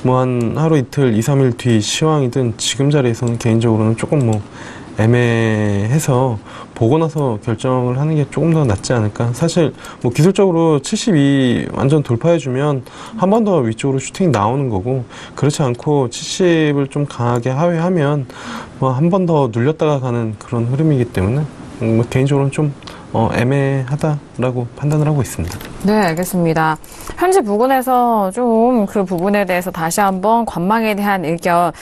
한 하루 이틀 2, 3일 뒤 시황이든 지금 자리에서는 개인적으로는 조금 애매해서 보고 나서 결정을 하는 게 조금 더 낫지 않을까. 사실 기술적으로 72 완전 돌파해주면 한 번 더 위쪽으로 슈팅이 나오는 거고, 그렇지 않고 70을 좀 강하게 하회하면 한 번 더 눌렸다가 가는 그런 흐름이기 때문에 개인적으로는 좀 애매하다라고 판단을 하고 있습니다. 네, 알겠습니다. 현재 부분에서 좀 그 부분에 대해서 다시 한번 관망에 대한 의견,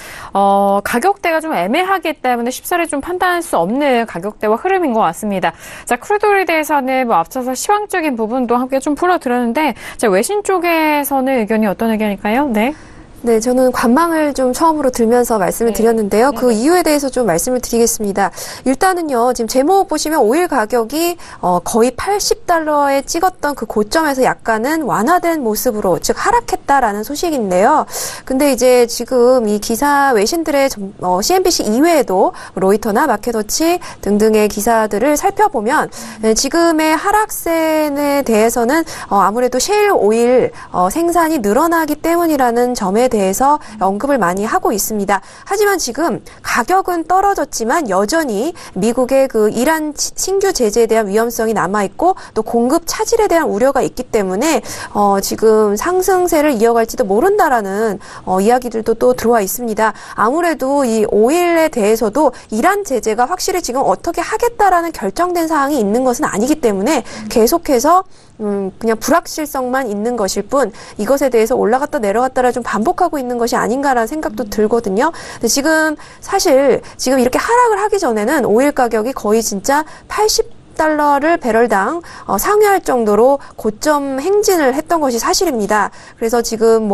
가격대가 좀 애매하기 때문에 쉽사리 좀 판단할 수 없는 가격대와 흐름인 것 같습니다. 자, 크루드오일에 대해서는 앞서서 시황적인 부분도 함께 좀 풀어드렸는데, 자, 외신 쪽에서는 의견이 어떤 의견일까요? 네. 네, 저는 관망을 좀 처음으로 들면서 말씀을 드렸는데요. 그 이유에 대해서 좀 말씀을 드리겠습니다. 일단은요, 지금 제목 보시면 오일 가격이 거의 $80에 찍었던 그 고점에서 약간은 완화된 모습으로, 즉 하락했다라는 소식인데요. 근데 이제 지금 이 기사 외신들의 CNBC 이외에도 로이터나 마켓워치 등등의 기사들을 살펴보면 지금의 하락세에 대해서는 아무래도 셰일 오일 생산이 늘어나기 때문이라는 점에 대해서 언급을 많이 하고 있습니다. 하지만 지금 가격은 떨어졌지만 여전히 미국의 그 이란 신규 제재에 대한 위험성이 남아있고 또 공급 차질에 대한 우려가 있기 때문에 지금 상승세를 이어갈지도 모른다라는 이야기들도 또 들어와 있습니다. 아무래도 이 오일에 대해서도 이란 제재가 확실히 지금 어떻게 하겠다라는 결정된 사항이 있는 것은 아니기 때문에 계속해서 그냥 불확실성만 있는 것일 뿐 이것에 대해서 올라갔다 내려갔다를 좀 반복하고 있는 것이 아닌가라는 생각도 들거든요. 근데 지금 사실 지금 이렇게 하락을 하기 전에는 오일 가격이 거의 진짜 $80를 배럴당 상회할 정도로 고점 행진을 했던 것이 사실입니다. 그래서 지금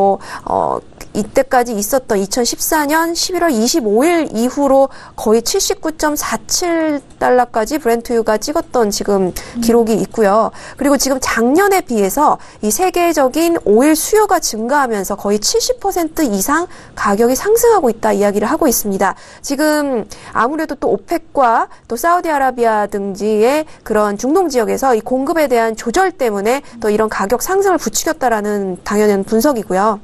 이때까지 있었던 2014년 11월 25일 이후로 거의 79.47달러까지 브렌트유가 찍었던 지금 기록이 있고요. 그리고 지금 작년에 비해서 이 세계적인 오일 수요가 증가하면서 거의 70% 이상 가격이 상승하고 있다 이야기를 하고 있습니다. 지금 아무래도 또 오펙과 또 사우디아라비아 등지의 그런 중동 지역에서 이 공급에 대한 조절 때문에 또 이런 가격 상승을 부추겼다라는 당연한 분석이고요.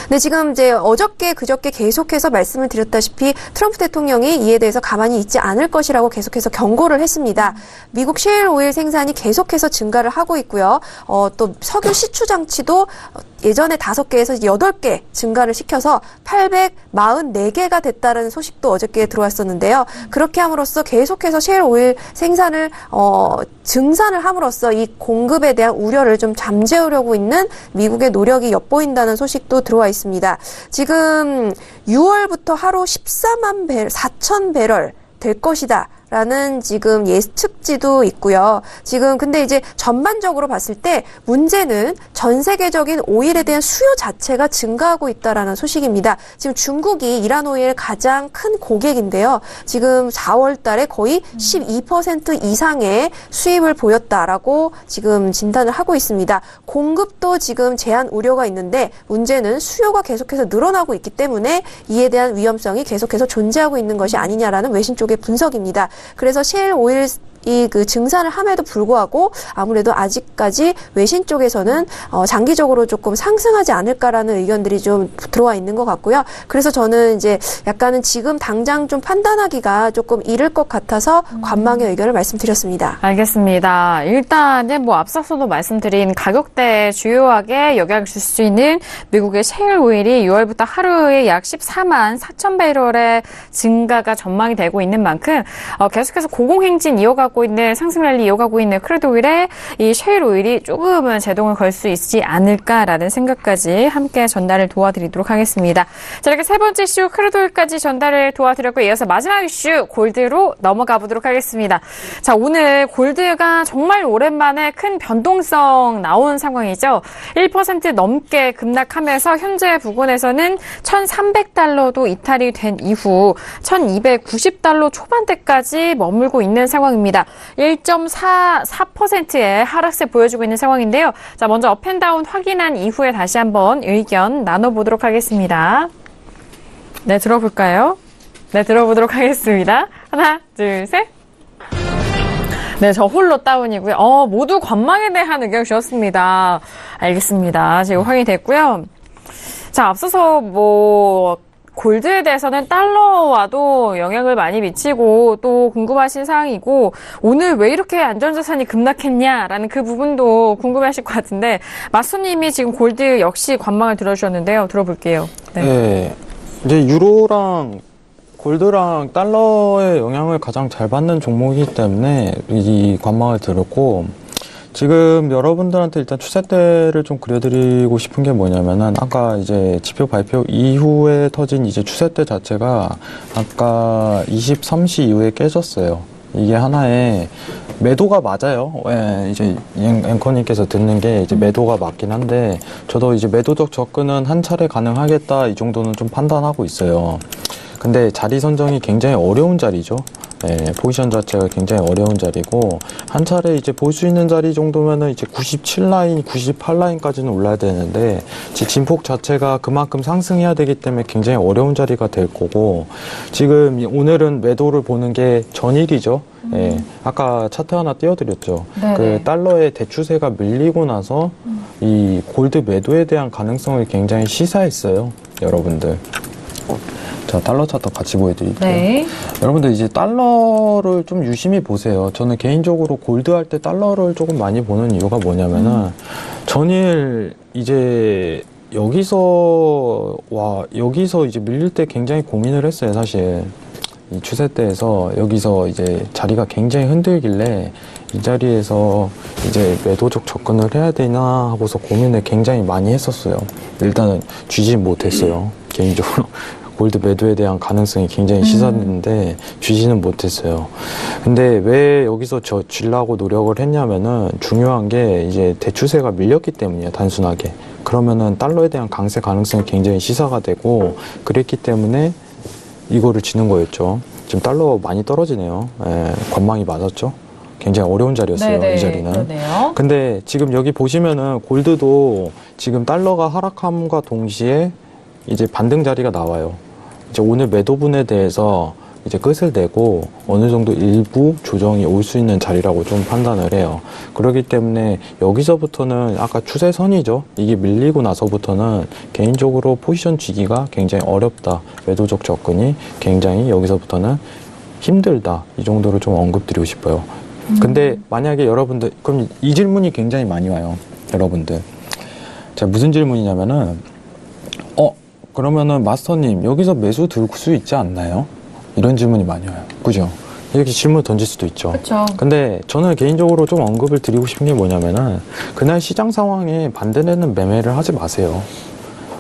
근데 지금 이제 어저께 그저께 계속해서 말씀을 드렸다시피 트럼프 대통령이 이에 대해서 가만히 있지 않을 것이라고 계속해서 경고를 했습니다. 미국 셰일 오일 생산이 계속해서 증가를 하고 있고요. 또 석유 시추 장치도 예전에 5개에서 8개 증가를 시켜서 844개가 됐다는 소식도 어저께 들어왔었는데요. 그렇게 함으로써 계속해서 셰일 오일 생산을 증산을 함으로써 이 공급에 대한 우려를 좀 잠재우려고 있는 미국의 노력이 엿보인다는 소식도 들어와 있습니다. 지금 6월부터 하루 4천 배럴 될 것이다. 라는 지금 예측치도 있고요. 지금 근데 이제 전반적으로 봤을 때 문제는 전 세계적인 오일에 대한 수요 자체가 증가하고 있다라는 소식입니다. 지금 중국이 이란 오일 가장 큰 고객인데요. 지금 4월 달에 거의 12% 이상의 수입을 보였다라고 지금 진단을 하고 있습니다. 공급도 지금 제한 우려가 있는데 문제는 수요가 계속해서 늘어나고 있기 때문에 이에 대한 위험성이 계속해서 존재하고 있는 것이 아니냐라는 외신 쪽의 분석입니다. 그래서 셰일 오일 그 증산을 함에도 불구하고 아무래도 아직까지 외신 쪽에서는 장기적으로 조금 상승하지 않을까라는 의견들이 좀 들어와 있는 것 같고요. 그래서 저는 이제 약간은 지금 당장 좀 판단하기가 조금 이를 것 같아서 관망의 의견을 말씀드렸습니다. 알겠습니다. 일단은 뭐 앞서서도 말씀드린 가격대에 주요하게 영향을 줄 수 있는 미국의 셰일 오일이 6월부터 하루에 약 14만 4천 배럴의 증가가 전망이 되고 있는 만큼 계속해서 고공행진 이어가고 있는 상승 랠리 이어가고 있는 크루드 오일에 이 셰일 오일이 조금은 제동을 걸 수 있지 않을까라는 생각까지 함께 전달을 도와드리도록 하겠습니다. 자, 이렇게 세 번째 이슈 크루드 오일까지 전달을 도와드렸고 이어서 마지막 이슈 골드로 넘어가 보도록 하겠습니다. 자, 오늘 골드가 정말 오랜만에 큰 변동성 나온 상황이죠. 1% 넘게 급락하면서 현재 부근에서는 1,300달러도 이탈이 된 이후 1,290달러 초반대까지 머물고 있는 상황입니다. 1.44%의 하락세 보여주고 있는 상황인데요. 자, 먼저 업앤다운 확인한 이후에 다시 한번 의견 나눠보도록 하겠습니다. 네, 들어볼까요? 네, 들어보도록 하겠습니다. 하나, 둘, 셋. 네, 저 홀로 다운이고요. 모두 관망에 대한 의견 주셨습니다. 알겠습니다. 지금 확인이 됐고요. 자, 앞서서 골드에 대해서는 달러와도 영향을 많이 미치고 또 궁금하신 사항이고 오늘 왜 이렇게 안전자산이 급락했냐라는 그 부분도 궁금해하실 것 같은데 마스터님이 지금 골드 역시 관망을 들어주셨는데요. 들어볼게요. 네. 네. 이제 유로랑 골드랑 달러의 영향을 가장 잘 받는 종목이기 때문에 이 관망을 들었고 지금 여러분들한테 일단 추세대를 좀 그려드리고 싶은 게 뭐냐면은 아까 이제 지표 발표 이후에 터진 이제 추세대 자체가 아까 23시 이후에 깨졌어요. 이게 하나의 매도가 맞아요. 예, 이제 앵커님께서 듣는 게 이제 매도가 맞긴 한데 저도 이제 매도적 접근은 한 차례 가능하겠다 이 정도는 좀 판단하고 있어요. 근데 자리 선정이 굉장히 어려운 자리죠. 예, 포지션 자체가 굉장히 어려운 자리고 한 차례 이제 볼 수 있는 자리 정도면은 이제 97라인, 98라인까지는 올라야 되는데 진폭 자체가 그만큼 상승해야 되기 때문에 굉장히 어려운 자리가 될 거고 지금 오늘은 매도를 보는 게 전일이죠. 예, 아까 차트 하나 띄워드렸죠. 네네. 그 달러의 대추세가 밀리고 나서 이 골드 매도에 대한 가능성을 굉장히 시사했어요, 여러분들. 자, 달러 차트 같이 보여드릴게요. 네. 여러분들 이제 달러를 좀 유심히 보세요. 저는 개인적으로 골드 할 때 달러를 조금 많이 보는 이유가 뭐냐면은 전일 이제 여기서 이제 밀릴 때 굉장히 고민을 했어요, 사실. 이 추세대에서 여기서 이제 자리가 굉장히 흔들길래 이 자리에서 이제 매도적 접근을 해야 되나 하고서 고민을 굉장히 많이 했었어요. 일단은 쥐지 못했어요, 개인적으로. 골드 매도에 대한 가능성이 굉장히 시사됐는데 쥐지는 못했어요. 근데 왜 여기서 쥐려고 노력을 했냐면은 중요한 게 이제 대추세가 밀렸기 때문이에요, 단순하게. 그러면은 달러에 대한 강세 가능성이 굉장히 시사가 되고 그랬기 때문에 이거를 쥐는 거였죠. 지금 달러 많이 떨어지네요. 예, 관망이 맞았죠. 굉장히 어려운 자리였어요. 네네, 이 자리는. 그러네요. 근데 지금 여기 보시면은 골드도 지금 달러가 하락함과 동시에 이제 반등 자리가 나와요. 이제 오늘 매도분에 대해서 이제 끝을 내고 어느 정도 일부 조정이 올 수 있는 자리라고 좀 판단을 해요. 그렇기 때문에 여기서부터는 아까 추세선이죠. 이게 밀리고 나서부터는 개인적으로 포지션 쥐기가 굉장히 어렵다. 매도적 접근이 굉장히 여기서부터는 힘들다. 이 정도로 좀 언급드리고 싶어요. 근데 만약에 여러분들, 그럼 이 질문이 굉장히 많이 와요. 여러분들. 자, 무슨 질문이냐면은 그러면은 마스터님 여기서 매수 들 수 있지 않나요? 이런 질문이 많이 와요. 그죠? 이렇게 질문 던질 수도 있죠. 그렇죠. 근데 저는 개인적으로 좀 언급을 드리고 싶은 게 뭐냐면은 그날 시장 상황에 반대되는 매매를 하지 마세요.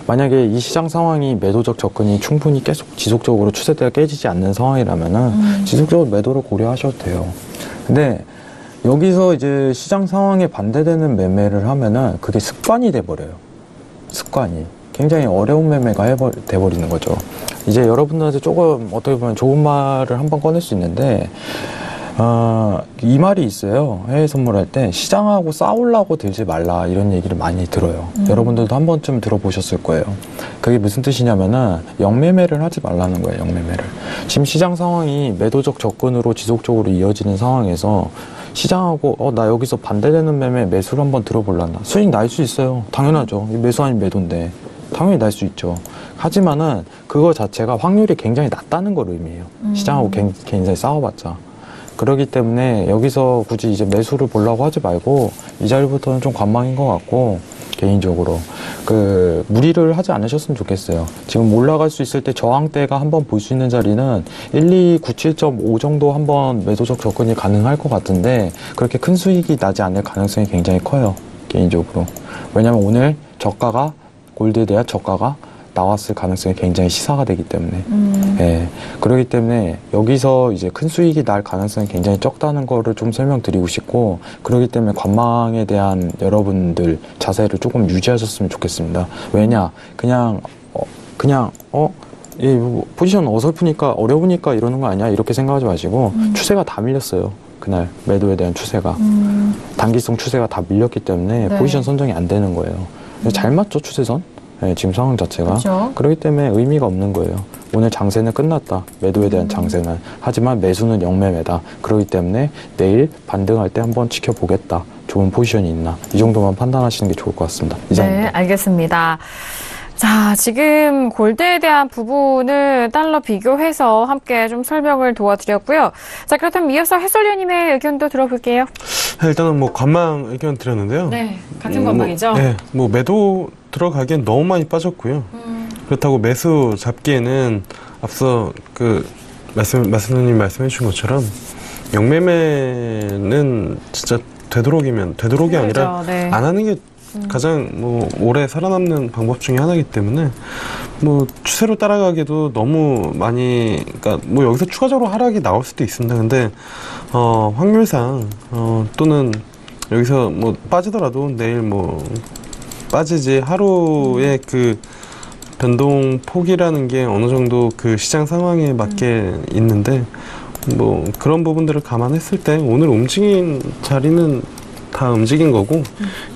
만약에 이 시장 상황이 매도적 접근이 충분히 계속 지속적으로 추세대가 깨지지 않는 상황이라면은 지속적으로 매도를 고려하셔도 돼요. 근데 여기서 이제 시장 상황에 반대되는 매매를 하면은 그게 습관이 돼버려요. 습관이. 굉장히 어려운 매매가 돼버리는 거죠. 이제 여러분들한테 조금 어떻게 보면 좋은 말을 한번 꺼낼 수 있는데 이 말이 있어요. 해외 선물할 때 시장하고 싸우려고 들지 말라 이런 얘기를 많이 들어요. 여러분들도 한 번쯤 들어보셨을 거예요. 그게 무슨 뜻이냐면은 영매매를 하지 말라는 거예요. 영매매를. 지금 시장 상황이 매도적 접근으로 지속적으로 이어지는 상황에서 시장하고 나 여기서 반대되는 매매 매수를 한번 들어볼란다. 수익 날 수 있어요. 당연하죠. 매수 아닌 매도인데 당연히 날 수 있죠. 하지만은 그거 자체가 확률이 굉장히 낮다는 걸 의미해요. 시장하고 굉장히 싸워봤자. 그렇기 때문에 여기서 굳이 이제 매수를 보려고 하지 말고 이 자리부터는 좀 관망인 것 같고, 개인적으로 무리를 하지 않으셨으면 좋겠어요. 지금 올라갈 수 있을 때 저항대가 한번 볼 수 있는 자리는 1297.5 정도 한번 매도적 접근이 가능할 것 같은데, 그렇게 큰 수익이 나지 않을 가능성이 굉장히 커요, 개인적으로. 왜냐면 오늘 저가가, 골드에 대한 저가가 나왔을 가능성이 굉장히 시사가 되기 때문에. 예. 그렇기 때문에 여기서 이제 큰 수익이 날 가능성이 굉장히 적다는 거를 좀 설명드리고 싶고, 그렇기 때문에 관망에 대한 여러분들 자세를 조금 유지하셨으면 좋겠습니다. 왜냐, 포지션 어설프니까 어려우니까 이러는 거 아니야? 이렇게 생각하지 마시고, 추세가 다 밀렸어요. 그날 매도에 대한 추세가. 단기성 추세가 다 밀렸기 때문에 네. 포지션 선정이 안 되는 거예요. 잘 맞죠, 추세선? 네, 지금 상황 자체가. 그렇죠. 그렇기 때문에 의미가 없는 거예요. 오늘 장세는 끝났다. 매도에 대한 장세는. 하지만 매수는 영매매다. 그렇기 때문에 내일 반등할 때 한번 지켜보겠다. 좋은 포지션이 있나. 이 정도만 판단하시는 게 좋을 것 같습니다. 이상입니다. 네, 알겠습니다. 자, 지금 골드에 대한 부분을 달러 비교해서 함께 좀 설명을 도와드렸고요. 자, 그렇다면 이어서 해설위원님의 의견도 들어볼게요. 일단은 관망 의견 드렸는데요. 네, 같은 관망이죠? 네, 매도 들어가기엔 너무 많이 빠졌고요. 그렇다고 매수 잡기에는 앞서 말씀님 말씀해 주신 것처럼 영매매는 진짜 되도록이 아니라 네. 안 하는 게 가장 오래 살아남는 방법 중에 하나이기 때문에 추세로 따라가기도 너무 많이, 그러니까 여기서 추가적으로 하락이 나올 수도 있습니다. 근데 확률상 또는 여기서 빠지더라도 내일 빠지지, 하루의 변동 폭이라는 게 어느 정도 시장 상황에 맞게 있는데, 그런 부분들을 감안했을 때 오늘 움직인 자리는 다 움직인 거고,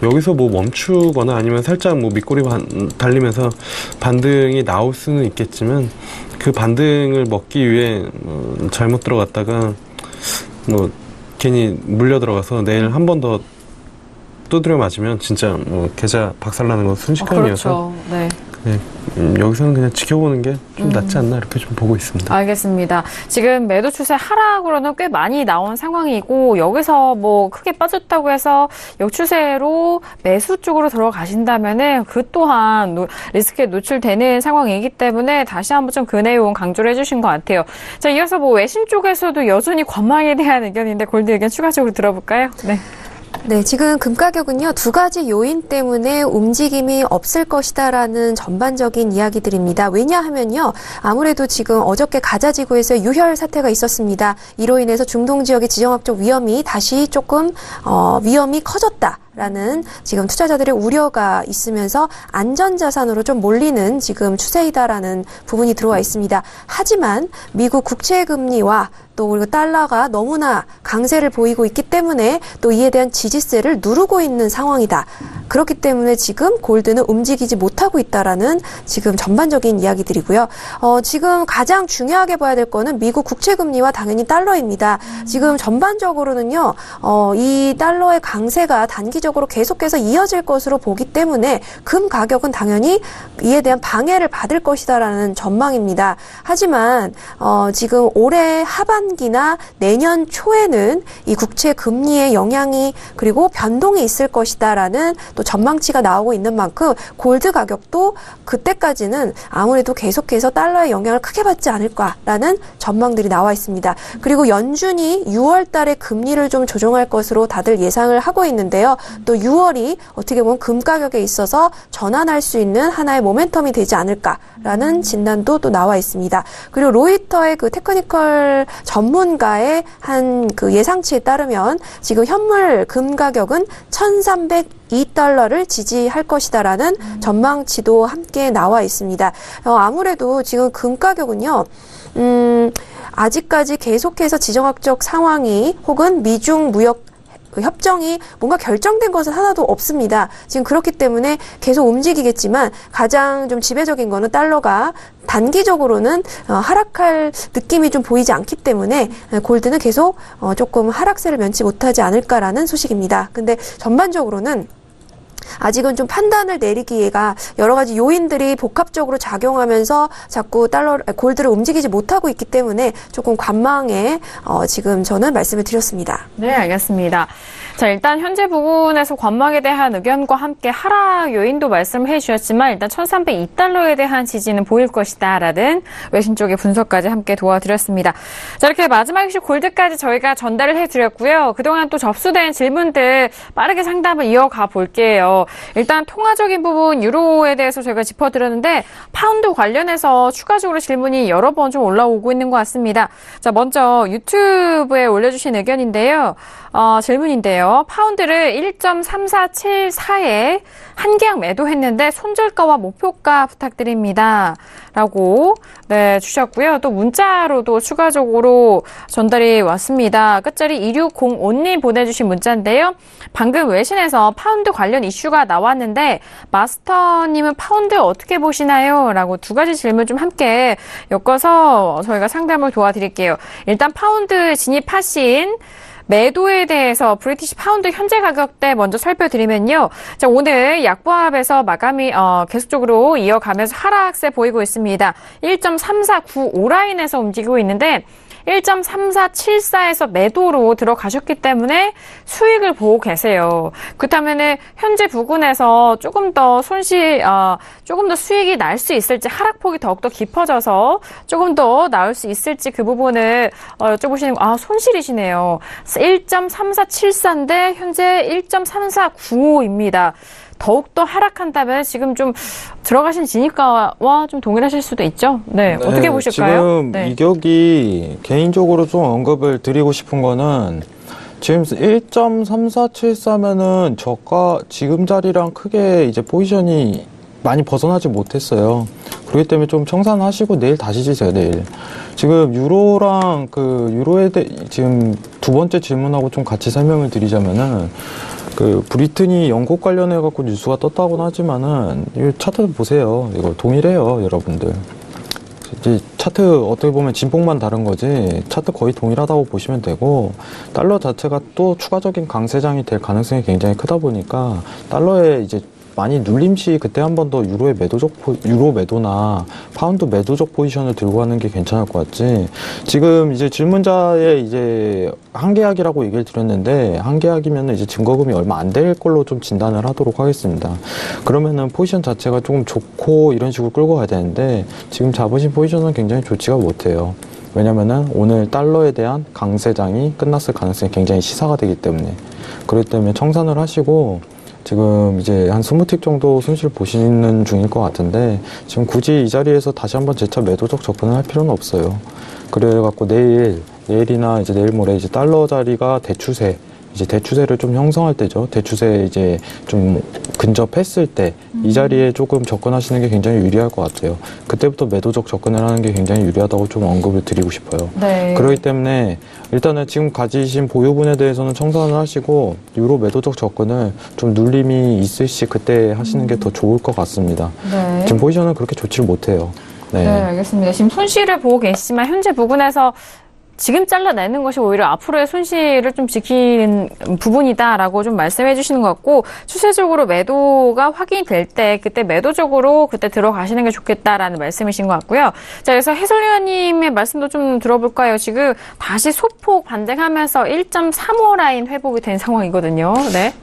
여기서 멈추거나 아니면 살짝 밑꼬리 달리면서 반등이 나올 수는 있겠지만, 그 반등을 먹기 위해 잘못 들어갔다가 괜히 물려 들어가서 내일 한 번 더 두드려 맞으면 진짜 계좌 박살나는 건 순식간이어서. 그렇죠. 네. 네, 여기서는 그냥 지켜보는 게 좀 낫지 않나, 이렇게 좀 보고 있습니다. 알겠습니다. 지금 매도 추세 하락으로는 꽤 많이 나온 상황이고, 여기서 크게 빠졌다고 해서 역추세로 매수 쪽으로 들어가신다면은 그 또한 리스크에 노출되는 상황이기 때문에 다시 한번 좀 그 내용 강조를 해주신 것 같아요. 자, 이어서 외신 쪽에서도 여전히 관망에 대한 의견인데 골드 의견 추가적으로 들어볼까요? 네. 네, 지금 금 가격은요, 두 가지 요인 때문에 움직임이 없을 것이다라는 전반적인 이야기들입니다. 왜냐하면요, 아무래도 지금 어저께 가자지구에서 유혈 사태가 있었습니다. 이로 인해서 중동 지역의 지정학적 위험이 다시 조금 위험이 커졌다. 라는 지금 투자자들의 우려가 있으면서 안전자산으로 좀 몰리는 지금 추세이다라는 부분이 들어와 있습니다. 하지만 미국 국채금리와 또 그리고 달러가 너무나 강세를 보이고 있기 때문에 또 이에 대한 지지세를 누르고 있는 상황이다. 그렇기 때문에 지금 골드는 움직이지 못하고 있다라는 지금 전반적인 이야기들이고요. 지금 가장 중요하게 봐야 될 거는 미국 국채금리와 당연히 달러입니다. 지금 전반적으로는요, 이 달러의 강세가 단기적으로 계속해서 이어질 것으로 보기 때문에 금 가격은 당연히 이에 대한 방해를 받을 것이다라는 전망입니다. 하지만 지금 올해 하반기나 내년 초에는 이 국채 금리의 영향이 그리고 변동이 있을 것이다라는 또 전망치가 나오고 있는 만큼 골드 가격도 그때까지는 아무래도 계속해서 달러의 영향을 크게 받지 않을까라는 전망들이 나와 있습니다. 그리고 연준이 6월 달에 금리를 좀 조정할 것으로 다들 예상을 하고 있는데요. 또 6월이 어떻게 보면 금 가격에 있어서 전환할 수 있는 하나의 모멘텀이 되지 않을까라는 진단도 또 나와 있습니다. 그리고 로이터의 테크니컬 전문가의 한 예상치에 따르면 지금 현물 금 가격은 1,302달러를 지지할 것이다라는 전망치도 함께 나와 있습니다. 아무래도 지금 금 가격은요, 아직까지 계속해서 지정학적 상황이 혹은 미중 무역 그 협정이 뭔가 결정된 것은 하나도 없습니다. 지금 그렇기 때문에 계속 움직이겠지만 가장 좀 지배적인 거는 달러가 단기적으로는 하락할 느낌이 좀 보이지 않기 때문에 골드는 계속 조금 하락세를 면치 못하지 않을까라는 소식입니다. 근데 전반적으로는 아직은 좀 판단을 내리기가 여러 가지 요인들이 복합적으로 작용하면서 자꾸 골드를 움직이지 못하고 있기 때문에 조금 관망에 지금 저는 말씀을 드렸습니다. 네, 알겠습니다. 자, 일단 현재 부분에서 관망에 대한 의견과 함께 하락 요인도 말씀해 주셨지만 일단 1302달러에 대한 지지는 보일 것이다라는 외신 쪽의 분석까지 함께 도와드렸습니다. 자, 이렇게 마지막 이슈 골드까지 저희가 전달을 해드렸고요. 그동안 또 접수된 질문들 빠르게 상담을 이어가 볼게요. 일단 통화적인 부분 유로에 대해서 저희가 짚어드렸는데 파운드 관련해서 추가적으로 질문이 여러 번 좀 올라오고 있는 것 같습니다. 자, 먼저 유튜브에 올려주신 의견인데요. 질문인데요. 파운드를 1.3474에 한 계약 매도했는데 손절가와 목표가 부탁드립니다. 라고 주셨고요. 또 문자로도 추가적으로 전달이 왔습니다. 끝자리 2605님 보내주신 문자인데요. 방금 외신에서 파운드 관련 이슈가 나왔는데 마스터님은 파운드 어떻게 보시나요? 라고 두 가지 질문 좀 함께 엮어서 저희가 상담을 도와드릴게요. 일단 파운드 진입하신 매도에 대해서 브리티시 파운드 현재 가격대 먼저 살펴드리면요. 자, 오늘 약보합에서 마감이 계속적으로 이어가면서 하락세 보이고 있습니다. 1.3495 라인에서 움직이고 있는데 1.3474에서 매도로 들어가셨기 때문에 수익을 보고 계세요. 그렇다면은 현재 부근에서 조금 더 수익이 날 수 있을지 하락폭이 더욱더 깊어져서 조금 더 나올 수 있을지 그 부분을 여쭤보시는 손실이시네요. 1.3474인데 현재 1.3495입니다. 더욱더 하락한다면 지금 좀 들어가신 진입가와 좀 동일하실 수도 있죠? 네, 어떻게 보실까요? 지금 이격이 개인적으로 좀 언급을 드리고 싶은 거는 지금 1.3474면은 저가 지금 자리랑 크게 이제 포지션이 많이 벗어나지 못했어요. 그렇기 때문에 좀 청산하시고 내일 다시 지세요, 내일. 지금 유로랑 유로에 대해 지금 두 번째 질문하고 좀 같이 설명을 드리자면은 브리튼이 영국 관련해갖고 뉴스가 떴다고는 하지만은, 이 차트 보세요. 이거 동일해요, 여러분들. 이제 차트 어떻게 보면 진폭만 다른 거지, 차트 거의 동일하다고 보시면 되고, 달러 자체가 또 추가적인 강세장이 될 가능성이 굉장히 크다 보니까, 달러에 이제 많이 눌림 시 그때 한 번 더 유로 매도나 파운드 매도적 포지션을 들고 가는 게 괜찮을 것 같지. 지금 이제 질문자의 이제 한 계약이라고 얘기를 드렸는데, 한 계약이면 이제 증거금이 얼마 안 될 걸로 좀 진단을 하도록 하겠습니다. 그러면은 포지션 자체가 조금 좋고 이런 식으로 끌고 가야 되는데, 지금 잡으신 포지션은 굉장히 좋지가 못해요. 왜냐면은 오늘 달러에 대한 강세장이 끝났을 가능성이 굉장히 시사가 되기 때문에. 그렇기 때문에 청산을 하시고, 지금 이제 한 20틱 정도 손실 보시는 중일 것 같은데, 지금 굳이 이 자리에서 다시 한번 재차 매도적 접근을 할 필요는 없어요. 그래갖고 내일이나 이제 내일 모레 이제 달러 자리가 대추세를 좀 형성할 때죠. 대추세 이제 좀 근접했을 때 이 자리에 조금 접근하시는 게 굉장히 유리할 것 같아요. 그때부터 매도적 접근을 하는 게 굉장히 유리하다고 좀 언급을 드리고 싶어요. 네. 그렇기 때문에 일단은 지금 가지신 보유분에 대해서는 청산을 하시고, 유로 매도적 접근을 좀 눌림이 있을 시 그때 하시는 게 더 좋을 것 같습니다. 네. 지금 포지션은 그렇게 좋지를 못해요. 네, 알겠습니다. 지금 손실을 보고 계시지만 현재 부근에서 지금 잘라내는 것이 오히려 앞으로의 손실을 좀 지키는 부분이다라고 좀 말씀해 주시는 것 같고, 추세적으로 매도가 확인이 될 때 그때 매도적으로 그때 들어가시는 게 좋겠다라는 말씀이신 것 같고요. 자, 그래서 해설위원님의 말씀도 좀 들어볼까요? 지금 다시 소폭 반등하면서 1.35 라인 회복이 된 상황이거든요. 네.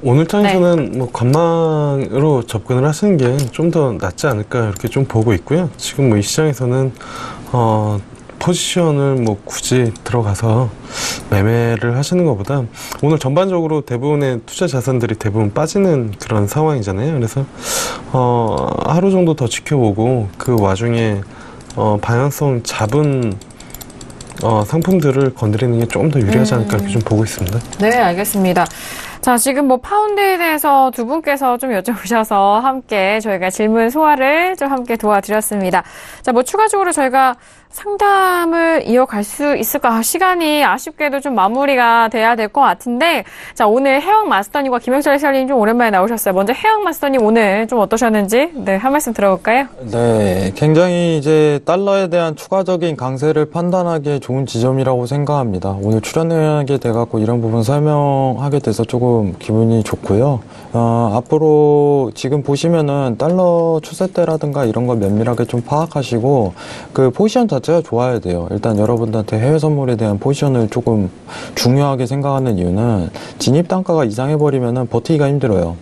오늘 장에서는 관망으로 접근을 하시는 게 좀 더 낫지 않을까 이렇게 좀 보고 있고요. 지금 이 시장에서는 포지션을 굳이 들어가서 매매를 하시는 것보다 오늘 전반적으로 대부분의 투자 자산들이 대부분 빠지는 그런 상황이잖아요. 그래서 하루 정도 더 지켜보고 그 와중에 방향성 잡은 상품들을 건드리는 게 조금 더 유리하지 않을까 이렇게 좀 보고 있습니다. 네, 알겠습니다. 자, 지금 뭐 파운드에 대해서 두 분께서 좀 여쭤보셔서 함께 저희가 질문 소화를 좀 함께 도와드렸습니다. 자, 뭐 추가적으로 저희가 상담을 이어갈 수 있을까? 시간이 아쉽게도 좀 마무리가 돼야 될 것 같은데, 자, 오늘 해왕 마스터님과 김영철 해설님 좀 오랜만에 나오셨어요. 먼저 해왕 마스터님 오늘 좀 어떠셨는지, 네, 한 말씀 들어볼까요? 네, 굉장히 이제 달러에 대한 추가적인 강세를 판단하기에 좋은 지점이라고 생각합니다. 오늘 출연하게 돼갖고 이런 부분 설명하게 돼서 조금 기분이 좋고요. 앞으로 지금 보시면은 달러 추세대라든가 이런 거 면밀하게 좀 파악하시고 그 포지션 자체가 좋아야 돼요. 일단 여러분들한테 해외 선물에 대한 포지션을 조금 중요하게 생각하는 이유는 진입 단가가 이상해버리면은 버티기가 힘들어요.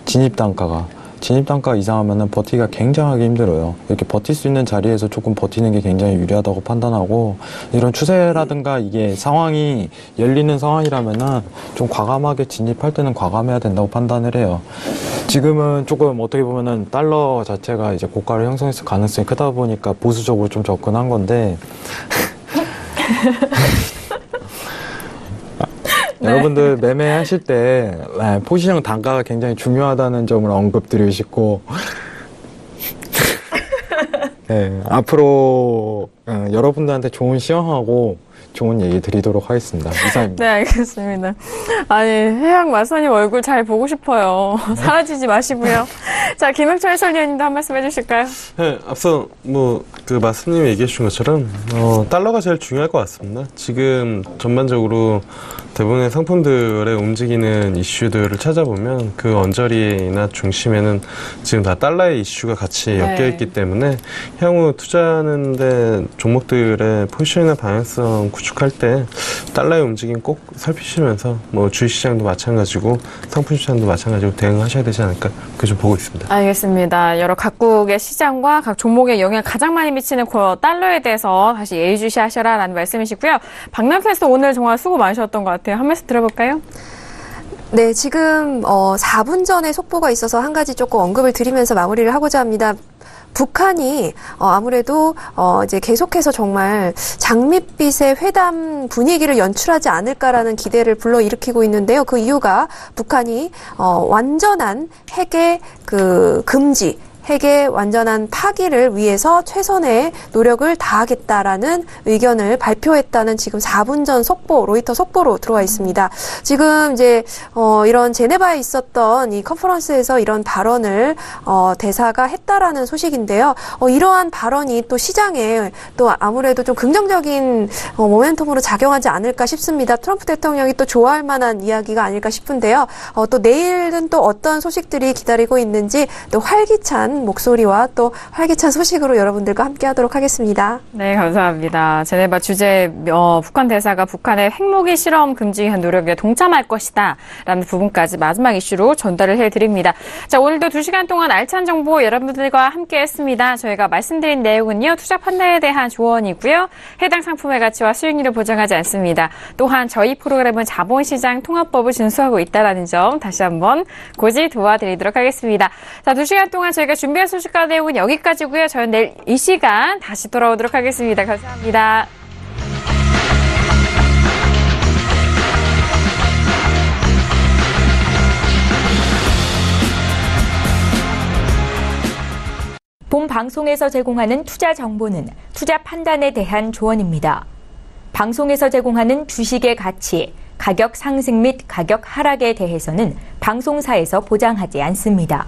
진입 단가가 이상하면은 버티기가 굉장하게 힘들어요. 이렇게 버틸 수 있는 자리에서 조금 버티는 게 굉장히 유리하다고 판단하고, 이런 추세라든가 이게 상황이 열리는 상황이라면은 좀 과감하게 진입할 때는 과감해야 된다고 판단을 해요. 지금은 조금 어떻게 보면은 달러 자체가 이제 고가를 형성했을 가능성이 크다 보니까 보수적으로 좀 접근한 건데 네. 여러분들 매매하실 때 포지션 단가가 굉장히 중요하다는 점을 언급드리고 싶고 네, 앞으로 여러분들한테 좋은 시험하고 좋은 얘기 드리도록 하겠습니다. 이상입니다. 네, 알겠습니다. 아니, 해양 마스터님 얼굴 잘 보고 싶어요. 사라지지 마시고요. 자, 김영철 해설위원님도 한 말씀 해주실까요? 네, 앞서 그 마스님이 얘기해 주신 것처럼 달러가 제일 중요할 것 같습니다. 지금 전반적으로 대부분의 상품들의 움직이는 이슈들을 찾아보면 그 언저리나 중심에는 지금 다 달러의 이슈가 같이 엮여있기 때문에 향후 투자하는데 종목들의 포지션이나 방향성 구축할 때 달러의 움직임 꼭 살피시면서 뭐 주식시장도 마찬가지고 상품시장도 마찬가지고 대응하셔야 되지 않을까 그렇게 좀 보고 있습니다. 알겠습니다. 여러 각국의 시장과 각 종목에 영향을 가장 많이 미치는 달러에 대해서 다시 예의주시하셔라라는 말씀이시고요. 박남캐스터 오늘 정말 수고 많으셨던 것 같아요. 한 말씀 들어볼까요? 네, 지금 4분 전에 속보가 있어서 한 가지 조금 언급을 드리면서 마무리를 하고자 합니다. 북한이 아무래도 이제 계속해서 정말 장밋빛의 회담 분위기를 연출하지 않을까라는 기대를 불러일으키고 있는데요. 그 이유가 북한이 완전한 핵의 금지, 핵의 완전한 파기를 위해서 최선의 노력을 다하겠다라는 의견을 발표했다는 지금 4분 전 속보, 로이터 속보로 들어와 있습니다. 지금 이제 이런 제네바에 있었던 이 컨퍼런스에서 이런 발언을 대사가 했다라는 소식인데요. 이러한 발언이 또 시장에 또 아무래도 좀 긍정적인 모멘텀으로 작용하지 않을까 싶습니다. 트럼프 대통령이 또 좋아할 만한 이야기가 아닐까 싶은데요. 또 내일은 또 어떤 소식들이 기다리고 있는지 또 활기찬 목소리와 또 활기찬 소식으로 여러분들과 함께하도록 하겠습니다. 네, 감사합니다. 제네바 주재 북한 대사가 북한의 핵무기 실험 금지한 노력에 동참할 것이다 라는 부분까지 마지막 이슈로 전달을 해드립니다. 자, 오늘도 2시간 동안 알찬 정보 여러분들과 함께했습니다. 저희가 말씀드린 내용은요, 투자 판단에 대한 조언이고요, 해당 상품의 가치와 수익률을 보장하지 않습니다. 또한 저희 프로그램은 자본시장 통합법을 준수하고 있다는 점 다시 한번 고지 도와드리도록 하겠습니다. 자, 2시간 동안 저희가 준비한 소식과 내용은 여기까지고요. 저는 내일 이 시간 다시 돌아오도록 하겠습니다. 감사합니다. 본 방송에서 제공하는 투자 정보는 투자 판단에 대한 조언입니다. 방송에서 제공하는 주식의 가치, 가격 상승 및 가격 하락에 대해서는 방송사에서 보장하지 않습니다.